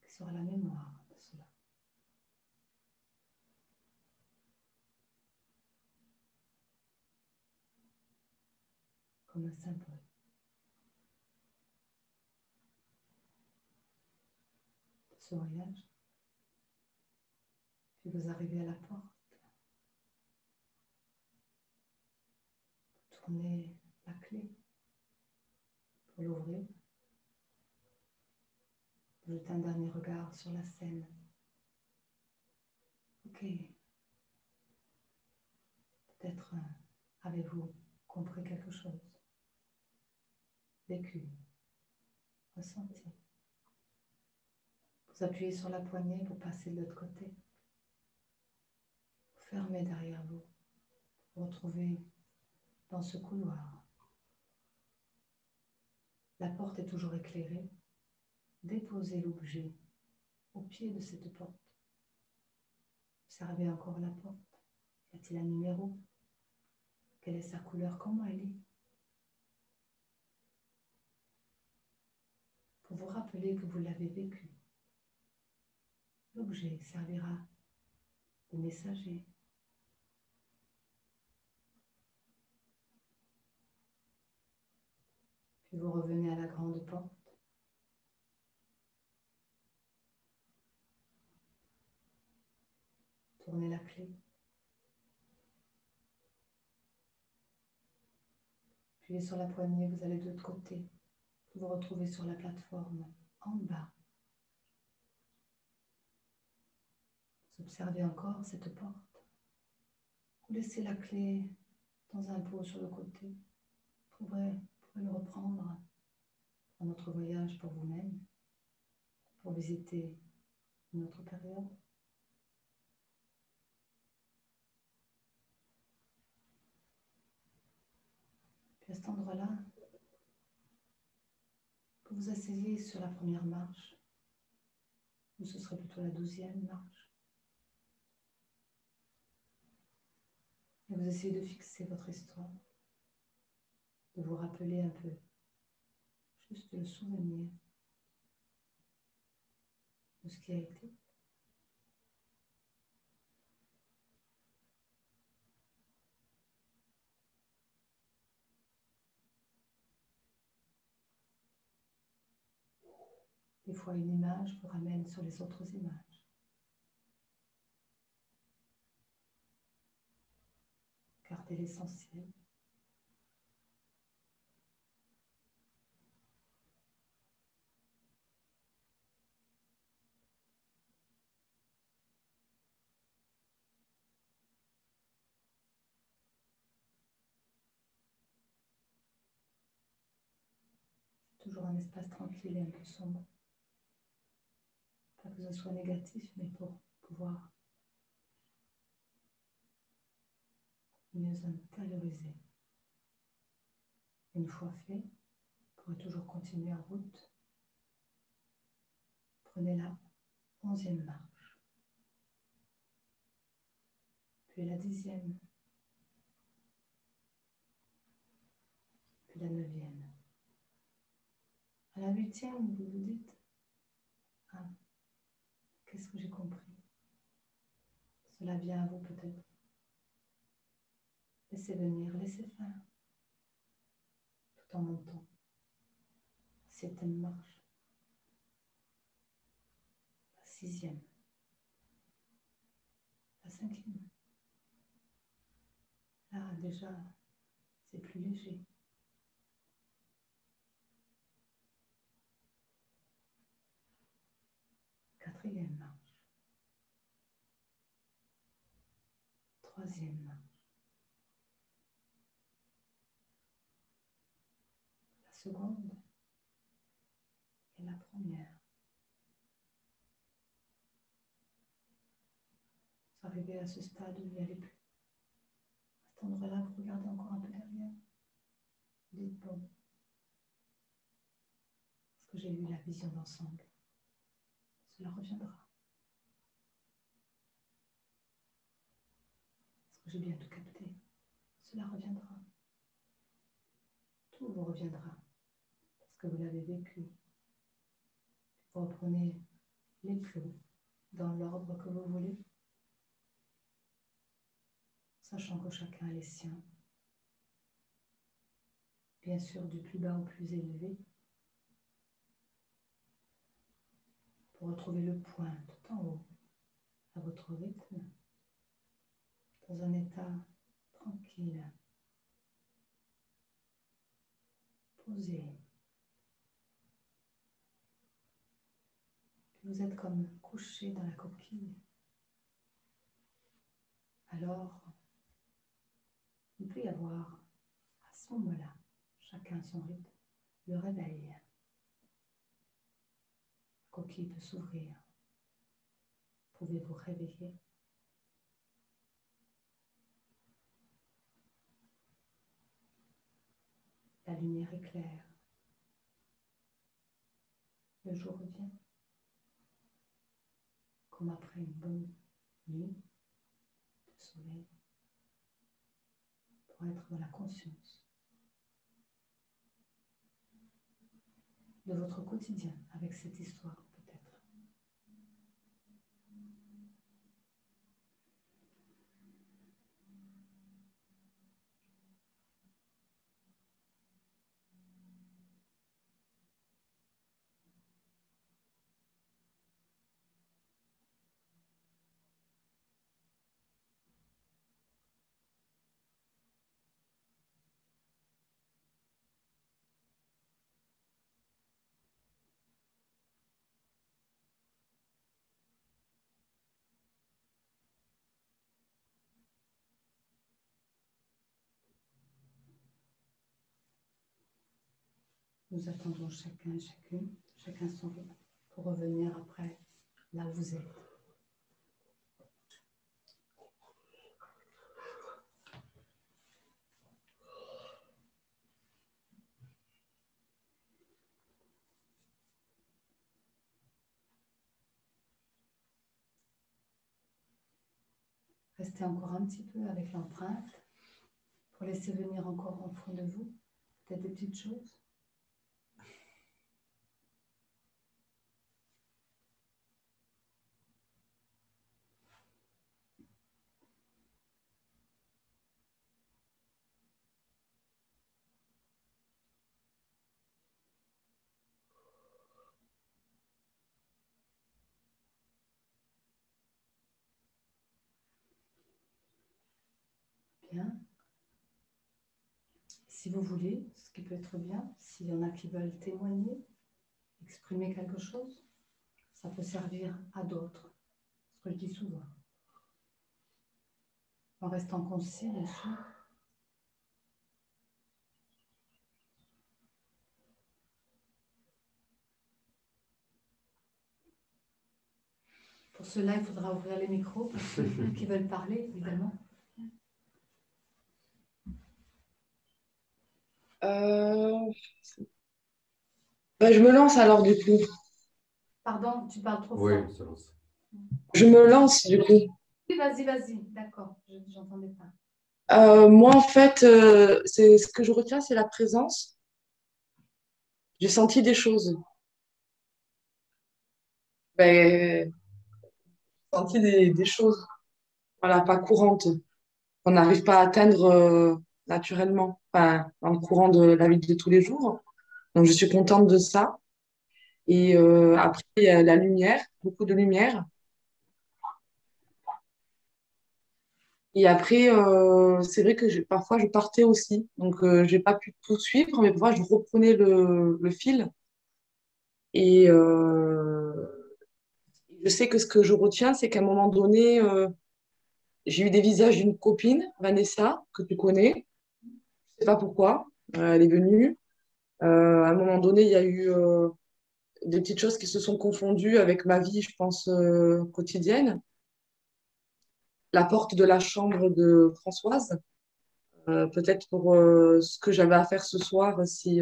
Qui sera la mémoire de cela. Comme un symbole. De ce voyage. Puis vous arrivez à la porte. Vous tournez la clé pour l'ouvrir. Vous jetez un dernier regard sur la scène. Ok. Peut-être avez-vous compris quelque chose, vécu, ressenti. Vous appuyez sur la poignée pour passer de l'autre côté. Vous fermez derrière vous. Vous retrouvez dans ce couloir. La porte est toujours éclairée. Déposez l'objet au pied de cette porte. Observez encore la porte. Y a-t-il un numéro? Quelle est sa couleur? Comment elle est? Pour vous rappeler que vous l'avez vécu. L'objet servira de messager. Puis vous revenez à la grande porte. Tournez la clé. Appuyez sur la poignée, vous allez de l'autre côté. Vous vous retrouvez sur la plateforme, en bas. Vous observez encore cette porte. Vous laissez la clé dans un pot sur le côté. Vous pourrez le reprendre dans notre voyage pour vous-même, pour visiter une autre période. Puis à cet endroit-là, que vous asseyez sur la première marche, ou ce serait plutôt la 12e marche. Et vous essayez de fixer votre histoire, de vous rappeler un peu, juste le souvenir de ce qui a été. Des fois, une image vous ramène sur les autres images. Gardez l'essentiel. Toujours un espace tranquille et un peu sombre. Pas que ce soit négatif, mais pour pouvoir mieux intérioriser. Une fois fait, vous pourrez toujours continuer en route. Prenez la 11e marche, puis la 10e, puis la 9e. À la 8e, vous vous dites, ah, qu'est-ce que j'ai compris? Cela vient à vous peut-être. Laissez venir, laissez faire, tout en montant. 7e marche, la 6e, la 5e. Là, déjà, c'est plus léger. 4e marche, 3e marche, la seconde et la première. Vous arrivez à ce stade où il n'y allait plus. À cet endroit-là, vous regardez encore un peu derrière. Vous dites, bon, est-ce que j'ai eu la vision d'ensemble? Cela reviendra. Est-ce que j'ai bien tout capté? Cela reviendra. Tout vous reviendra. Parce que vous l'avez vécu. Vous reprenez les plots dans l'ordre que vous voulez, sachant que chacun a les siens. Bien sûr, du plus bas au plus élevé, pour retrouver le point tout en haut, à votre rythme, dans un état tranquille, posé. Vous êtes comme couché dans la coquille. Alors, il peut y avoir, à ce moment-là, chacun son rythme, le réveil. La coquille peut s'ouvrir. Vous pouvez vous réveiller. La lumière éclaire. Le jour revient. Comme après une bonne nuit de sommeil. Pour être dans la conscience de votre quotidien avec cette histoire peut-être. Nous attendons chacun et chacune, chacun son rythme, pour revenir après là où vous êtes. Restez encore un petit peu avec l'empreinte pour laisser venir encore au fond de vous peut-être des petites choses. Bien. Si vous voulez, ce qui peut être bien, s'il y en a qui veulent témoigner, exprimer quelque chose, ça peut servir à d'autres. Ce que je dis souvent. En restant concis, bien sûr. Pour cela, il faudra ouvrir les micros pour ceux qui veulent parler, évidemment. Je me lance alors du coup. Pardon, tu parles trop Oui, fort. ça lance. Je me lance du coup. Oui, vas-y, vas-y. D'accord, je n'entendais pas. Moi, en fait, c'est ce que je retiens, c'est la présence. J'ai senti des choses. J'ai senti des choses, voilà, pas courantes, qu'on n'arrive pas à atteindre naturellement, enfin, dans le courant de la vie de tous les jours. Donc, je suis contente de ça. Et après, il y a la lumière, beaucoup de lumière. Et après, c'est vrai que parfois, je partais aussi. Donc, j'ai pas pu tout suivre, mais parfois, je reprenais le fil. Et je sais que ce que je retiens, c'est qu'à un moment donné, j'ai eu des visages d'une copine, Vanessa, que tu connais. Je sais pas pourquoi. Elle est venue. À un moment donné, il y a eu des petites choses qui se sont confondues avec ma vie, je pense, quotidienne. La porte de la chambre de Françoise, peut-être pour ce que j'avais à faire ce soir, si,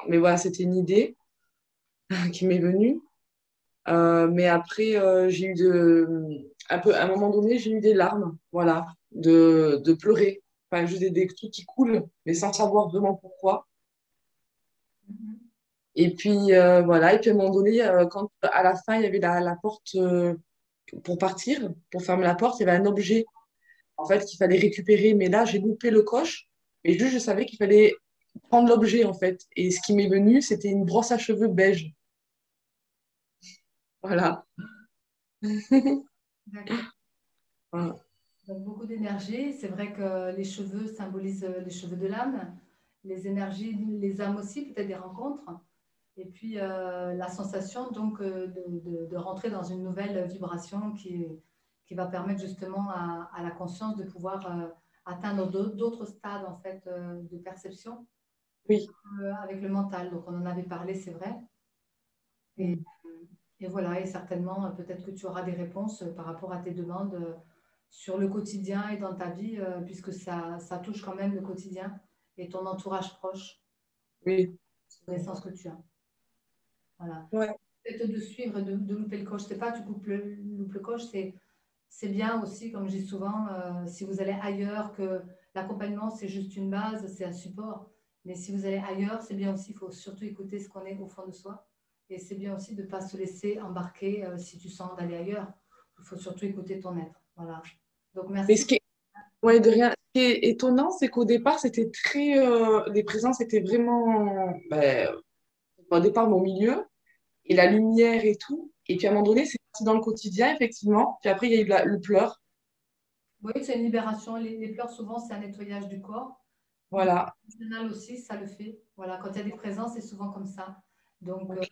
mais voilà, c'était une idée qui m'est venue. Mais après, j'ai eu un peu, à un moment donné, j'ai eu des larmes, voilà, de pleurer. Enfin, juste des trucs qui coulent, mais sans savoir vraiment pourquoi. Et puis, voilà, et puis à un moment donné, quand à la fin, il y avait la porte pour partir, pour fermer la porte, il y avait un objet, en fait, qu'il fallait récupérer. Mais là, j'ai loupé le coche, et juste, je savais qu'il fallait prendre l'objet, en fait. Et ce qui m'est venu, c'était une brosse à cheveux beige. Voilà. D'accord. Voilà. Donc, beaucoup d'énergie. C'est vrai que les cheveux symbolisent les cheveux de l'âme. Les énergies, les âmes aussi, peut-être des rencontres. Et puis, la sensation donc de rentrer dans une nouvelle vibration qui va permettre justement à la conscience de pouvoir atteindre d'autres stades en fait, de perception Oui. avec le mental. Donc, on en avait parlé, c'est vrai. Et, Mm. et voilà, et certainement, peut-être que tu auras des réponses par rapport à tes demandes sur le quotidien et dans ta vie, puisque ça touche quand même le quotidien et ton entourage proche, Oui. les connaissances que tu as. Voilà. Ouais. Peut-être de suivre, de louper le coche. C'est pas tu loupes le coche, c'est bien aussi, comme je dis souvent, si vous allez ailleurs, que l'accompagnement, c'est juste une base, c'est un support. Mais si vous allez ailleurs, c'est bien aussi, il faut surtout écouter ce qu'on est au fond de soi. Et c'est bien aussi de ne pas se laisser embarquer si tu sens d'aller ailleurs. Il faut surtout écouter ton être. Voilà. Donc, Mais merci. ouais, de rien. Ce qui est étonnant, c'est qu'au départ, c'était très. Les présences étaient vraiment. Au départ, mon milieu, et la lumière et tout. Et puis à un moment donné, c'est parti dans le quotidien, effectivement. Puis après, il y a eu le pleur. Oui, c'est une libération. Les pleurs, souvent, c'est un nettoyage du corps. Voilà. Canal aussi, ça le fait. Voilà, quand il y a des présences, c'est souvent comme ça. Donc, Ok.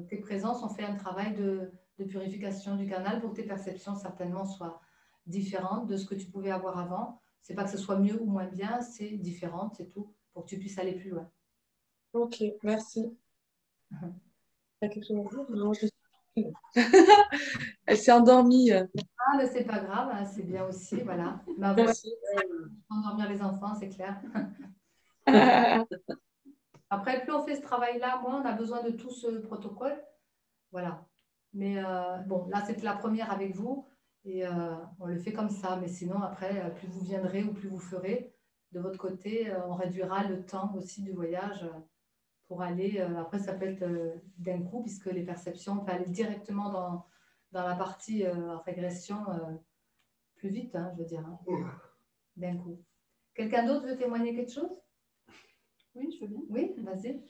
tes présences ont fait un travail de purification du canal pour que tes perceptions certainement soient différentes de ce que tu pouvais avoir avant. C'est pas que ce soit mieux ou moins bien, c'est différent, c'est tout, pour que tu puisses aller plus loin. Ok, merci. T'as quelque chose à dire? Non, Elle s'est endormie. Ah, mais c'est pas grave, hein, c'est bien aussi, voilà. Ma voix, Merci. endormir les enfants, c'est clair. Après, plus on fait ce travail-là, moins on a besoin de tout ce protocole. Voilà. Mais bon, là, c'était la première avec vous. Et on le fait comme ça. Mais sinon, après, plus vous viendrez ou plus vous ferez, de votre côté, on réduira le temps aussi du voyage pour aller. Après, ça peut être d'un coup, puisque les perceptions, on peut aller directement dans la partie régression plus vite, hein, je veux dire, hein, d'un coup. Quelqu'un d'autre veut témoigner quelque chose? Oui, je veux bien. Oui, vas-y.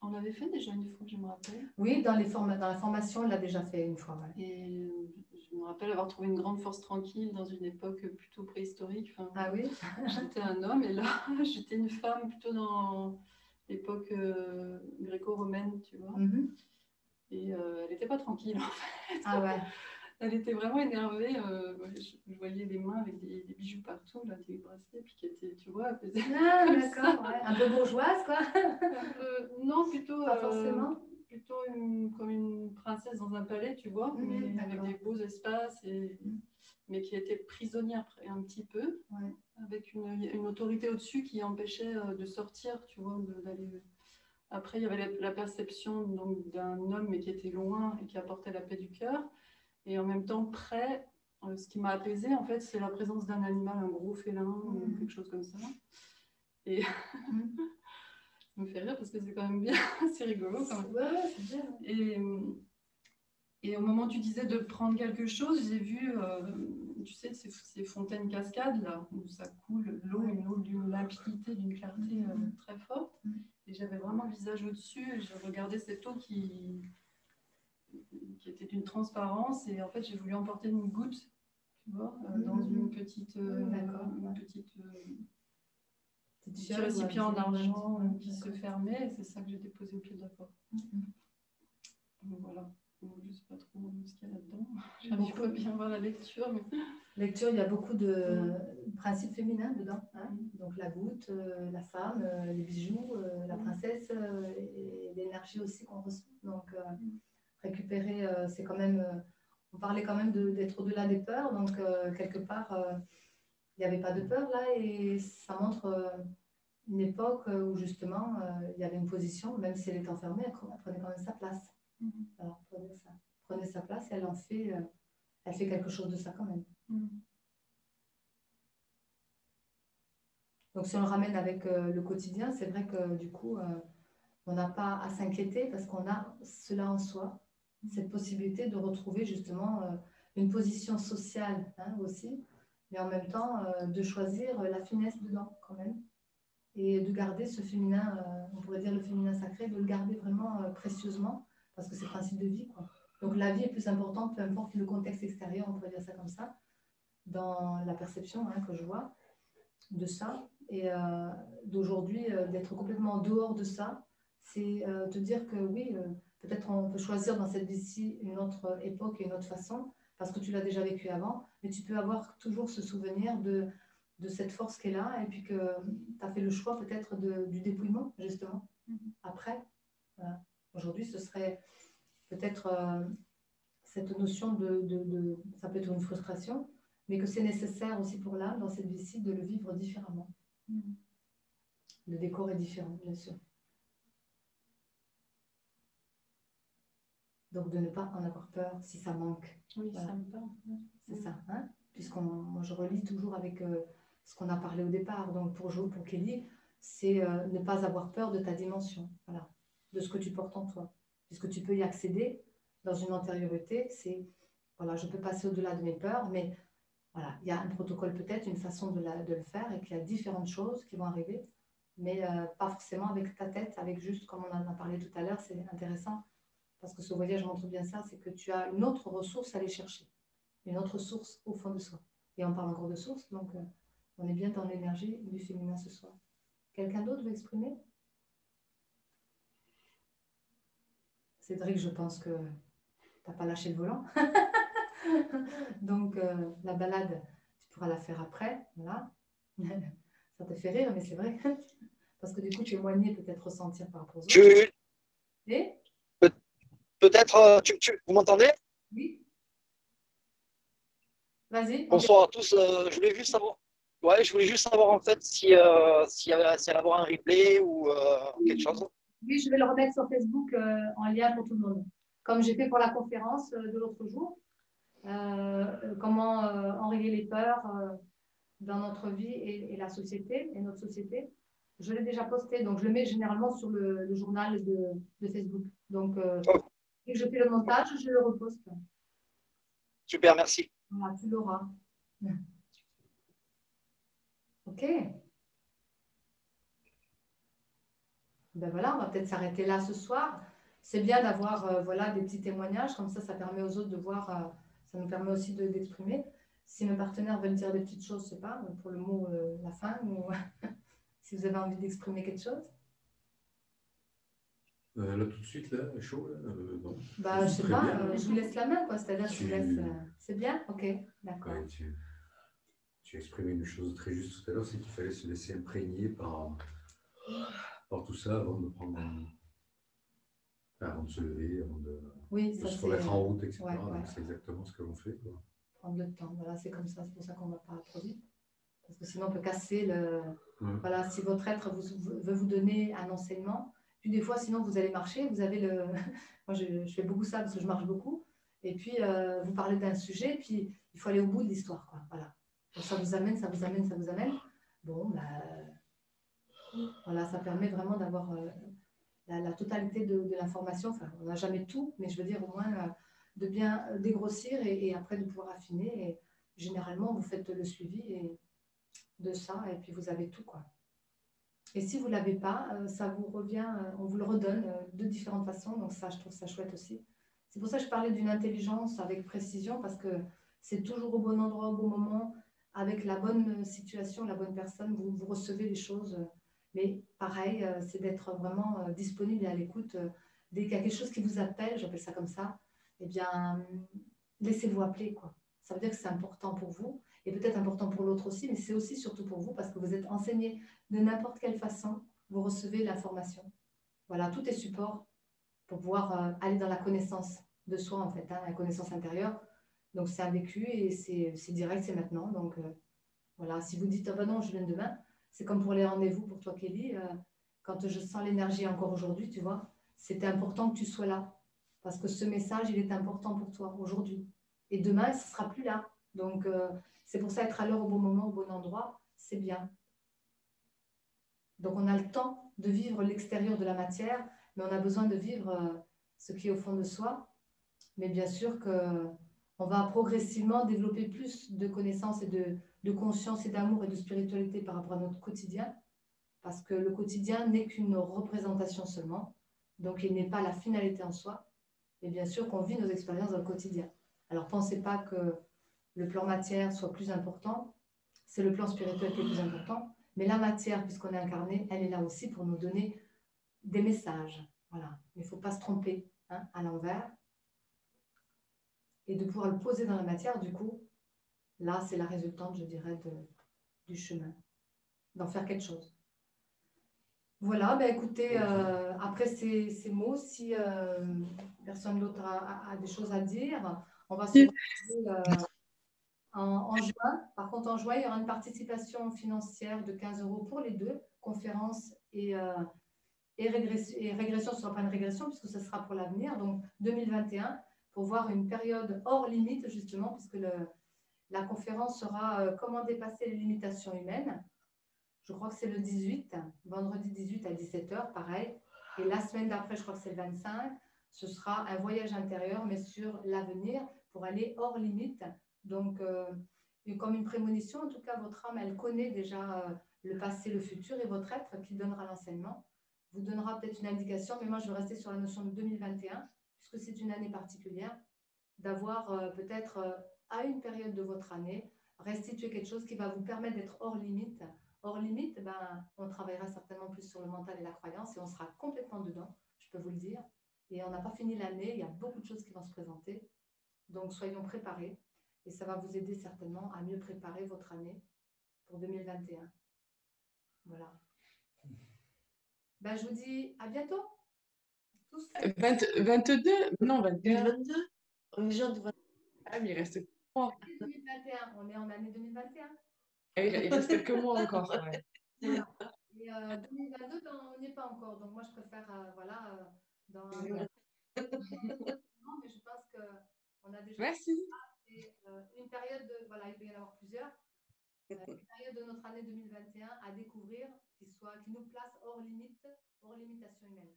On l'avait fait déjà une fois, je me rappelle. Oui, dans la formation, on l'a déjà fait une fois. Ouais. Et je me rappelle avoir trouvé une grande force tranquille dans une époque plutôt préhistorique. Enfin, Ah oui? j'étais un homme et là, j'étais une femme plutôt dans l'époque gréco-romaine, tu vois. Et elle n'était pas tranquille, en fait. Ah ouais. Elle était vraiment énervée. Je voyais des mains avec des bijoux partout, là, des bracelets, puis qui étaient, tu vois, elle faisait Ah, d'accord, ouais. Un peu bourgeoise, quoi. non, plutôt, Pas forcément. Plutôt comme une princesse dans un palais, tu vois, mais avec des beaux espaces, mais qui était prisonnière un petit peu, ouais. Avec une autorité au-dessus qui empêchait de sortir, tu vois, d'aller. Après, il y avait la perception d'un homme, mais qui était loin et qui apportait la paix du cœur. Et en même temps, près, ce qui m'a apaisée, en fait, c'est la présence d'un animal, un gros félin ou quelque chose comme ça. Et ça me fait rire parce que c'est quand même bien, c'est rigolo quand même. Ouais, c'est bien. Et au moment où tu disais de prendre quelque chose, j'ai vu, tu sais, ces fontaines cascades, là, où ça coule l'eau, une eau d'une limpidité, d'une clarté très forte. Et j'avais vraiment le visage au-dessus, et je regardais cette eau qui était d'une transparence, et en fait, j'ai voulu emporter une goutte, tu vois, dans une petite, petit récipient en argent qui se fermait, et c'est ça que j'ai déposé au pied de la porte. Donc voilà. Je ne sais pas trop ce qu'il y a là-dedans. J'arrive pas bien voir la lecture. Mais... Lecture, il y a beaucoup de principes féminins dedans. Hein. Donc la goutte, la femme, les bijoux, la princesse et l'énergie aussi qu'on reçoit. Donc récupérer, c'est quand même... on parlait quand même d'être au-delà des peurs. Donc quelque part, il n'y avait pas de peur là. Et ça montre une époque où justement, il y avait une position, même si elle est enfermée, elle prenait quand même sa place. Alors, prenez sa place et elle fait quelque chose de ça quand même. Donc si on le ramène avec le quotidien, c'est vrai que du coup, on n'a pas à s'inquiéter parce qu'on a cela en soi, cette possibilité de retrouver justement une position sociale aussi, mais en même temps de choisir la finesse dedans quand même et de garder ce féminin, on pourrait dire le féminin sacré, de le garder vraiment précieusement. Parce que c'est le principe de vie, quoi. Donc la vie est plus importante, peu importe le contexte extérieur, on pourrait dire ça comme ça, dans la perception que je vois de ça. Et d'aujourd'hui, d'être complètement en dehors de ça, c'est te dire que oui, peut-être on peut choisir dans cette vie-ci une autre époque et une autre façon, parce que tu l'as déjà vécu avant, mais tu peux avoir toujours ce souvenir de cette force qui est là, et puis que tu as fait le choix peut-être du dépouillement, justement, après. Voilà. Aujourd'hui, ce serait peut-être cette notion ça peut être une frustration, mais que c'est nécessaire aussi pour l'âme, dans cette vie-ci, de le vivre différemment. Le décor est différent, bien sûr. Donc, de ne pas en avoir peur si ça manque. Oui, voilà. ça me parle. C'est ça, hein? Moi, je relis toujours avec ce qu'on a parlé au départ. Donc, pour Kelly, c'est ne pas avoir peur de ta dimension, voilà, de ce que tu portes en toi. Puisque tu peux y accéder dans une antériorité, c'est, voilà, je peux passer au-delà de mes peurs, mais voilà, il y a un protocole peut-être, une façon de le faire, et qu'il y a différentes choses qui vont arriver, mais pas forcément avec ta tête, avec juste, comme on en a parlé tout à l'heure, c'est intéressant, parce que ce voyage montre bien ça, c'est que tu as une autre ressource à aller chercher, une autre source au fond de soi. Et on parle encore de source, donc on est bien dans l'énergie du féminin ce soir. Quelqu'un d'autre veut exprimer? Cédric, je pense que tu n'as pas lâché le volant. Donc, la balade, tu pourras la faire après. Voilà. Ça te fait rire, mais c'est vrai. Parce que du coup, tu es éloigné peut-être ressentir par rapport aux autres. Et peut-être, vous m'entendez? Oui. Vas-y. Bonsoir à tous. Je voulais juste savoir. Ouais, je voulais juste savoir en fait s'il y allait avoir un replay ou quelque chose. Oui, je vais le remettre sur Facebook en lien pour tout le monde. Comme j'ai fait pour la conférence de l'autre jour. comment enrayer les peurs dans notre vie et la société, et notre société. Je l'ai déjà posté, donc je le mets généralement sur le journal de Facebook. Donc, Oh, dès que je fais le montage, je le reposte. super, merci. Voilà, tu l'auras. OK. Ben voilà, on va peut-être s'arrêter là ce soir. C'est bien d'avoir voilà, des petits témoignages, comme ça permet aux autres de voir, ça nous permet aussi d'exprimer. Si mes partenaires veulent dire des petites choses, je sais pas, pour le mot la fin, ou si vous avez envie d'exprimer quelque chose. Là, tout de suite, là, chaud, là, non. Bah, je sais Très pas, bien. je vous laisse la main, quoi. C'est-à-dire que je vous laisse. C'est bien? OK, d'accord. Ouais, tu as exprimé une chose très juste tout à l'heure, c'est qu'il fallait se laisser imprégner par tout ça avant de prendre avant de se lever, avant de se remettre en route, etc. Ouais, ouais. Donc, c'est exactement ce que l'on fait, quoi. Prendre le temps, voilà, c'est comme ça. C'est pour ça qu'on ne va pas trop vite. Parce que sinon, on peut casser le. Voilà, si votre être veut vous donner un enseignement, puis des fois, sinon, vous allez marcher, vous avez le. Moi, je fais beaucoup ça parce que je marche beaucoup. Et puis, vous parlez d'un sujet, puis il faut aller au bout de l'histoire, quoi. Voilà. Donc, ça vous amène, ça vous amène, ça vous amène. Bon, bah, voilà, ça permet vraiment d'avoir la totalité de l'information. Enfin, on n'a jamais tout, mais je veux dire au moins de bien dégrossir et après de pouvoir affiner. Et généralement, vous faites le suivi de ça et puis vous avez tout, quoi. Et si vous ne l'avez pas, ça vous revient, on vous le redonne de différentes façons. Donc ça, je trouve ça chouette aussi. C'est pour ça que je parlais d'une intelligence avec précision parce que c'est toujours au bon endroit, au bon moment, avec la bonne situation, la bonne personne, vous recevez les choses. Mais pareil, c'est d'être vraiment disponible et à l'écoute. Dès qu'il y a quelque chose qui vous appelle, j'appelle ça comme ça, eh bien, laissez-vous appeler, quoi. Ça veut dire que c'est important pour vous et peut-être important pour l'autre aussi, mais c'est aussi surtout pour vous parce que vous êtes enseigné de n'importe quelle façon, vous recevez l'information. Voilà, tout est support pour pouvoir aller dans la connaissance de soi, en fait, hein, la connaissance intérieure. Donc, c'est un vécu et c'est direct, c'est maintenant. Donc, voilà, si vous dites, oh ben non, je viens demain, c'est comme pour les rendez-vous pour toi, Kelly. Quand je sens l'énergie encore aujourd'hui, tu vois, c'était important que tu sois là. Parce que ce message, il est important pour toi aujourd'hui. Et demain, ce ne sera plus là. Donc, c'est pour ça être à l'heure au bon moment, au bon endroit, c'est bien. Donc, on a le temps de vivre l'extérieur de la matière, mais on a besoin de vivre ce qui est au fond de soi. Mais bien sûr qu'on va progressivement développer plus de connaissances et de conscience et d'amour et de spiritualité par rapport à notre quotidien, parce que le quotidien n'est qu'une représentation seulement, donc il n'est pas la finalité en soi. Et bien sûr qu'on vit nos expériences dans le quotidien. Alors, pensez pas que le plan matière soit plus important, c'est le plan spirituel qui est plus important. Mais la matière, puisqu'on est incarné, elle est là aussi pour nous donner des messages. Voilà. Il ne faut pas se tromper hein, à l'envers. Et de pouvoir le poser dans la matière, du coup, là, c'est la résultante, je dirais, du chemin. D'en faire quelque chose. Voilà, ben écoutez, après ces mots, si personne d'autre a des choses à dire, on va se retrouver en juin. Par contre, en juin, il y aura une participation financière de 15 € pour les deux, conférences et régression. Et régression, ce ne sera pas une régression puisque ce sera pour l'avenir, donc 2021, pour voir une période hors limite, justement, puisque la conférence sera comment dépasser les limitations humaines. Je crois que c'est le 18, vendredi 18 à 17 h, pareil. Et la semaine d'après, je crois que c'est le 25, ce sera un voyage intérieur, mais sur l'avenir, pour aller hors limite. Donc, comme une prémonition, en tout cas, votre âme, elle connaît déjà le passé, le futur, et votre être qui donnera l'enseignement vous donnera peut-être une indication, mais moi, je vais rester sur la notion de 2021, puisque c'est une année particulière, d'avoir peut-être à une période de votre année, restituer quelque chose qui va vous permettre d'être hors limite. Hors limite, ben, on travaillera certainement plus sur le mental et la croyance, et on sera complètement dedans, je peux vous le dire. Et on n'a pas fini l'année, il y a beaucoup de choses qui vont se présenter. Donc, soyons préparés. Et ça va vous aider certainement à mieux préparer votre année pour 2021. Voilà. Ben, je vous dis à bientôt. Tous. 22, non, 21. 2022. On est déjà de 20. Ah, mais il reste quelques mois. 2021, on est en année 2021. Il reste quelques mois encore. Ouais. Voilà. Et 2022, ben, on n'y est pas encore. Donc, moi, je préfère, dans... Non, mais je pense qu'on a déjà... Merci. c'est une période voilà, il peut y en avoir plusieurs, une période de notre année 2021 à découvrir qui nous place hors limite, hors limitation humaine.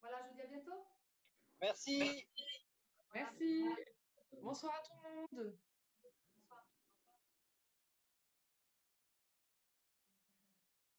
Voilà, je vous dis à bientôt. Merci. Voilà. Merci. Bonsoir à tout le monde. Bonsoir.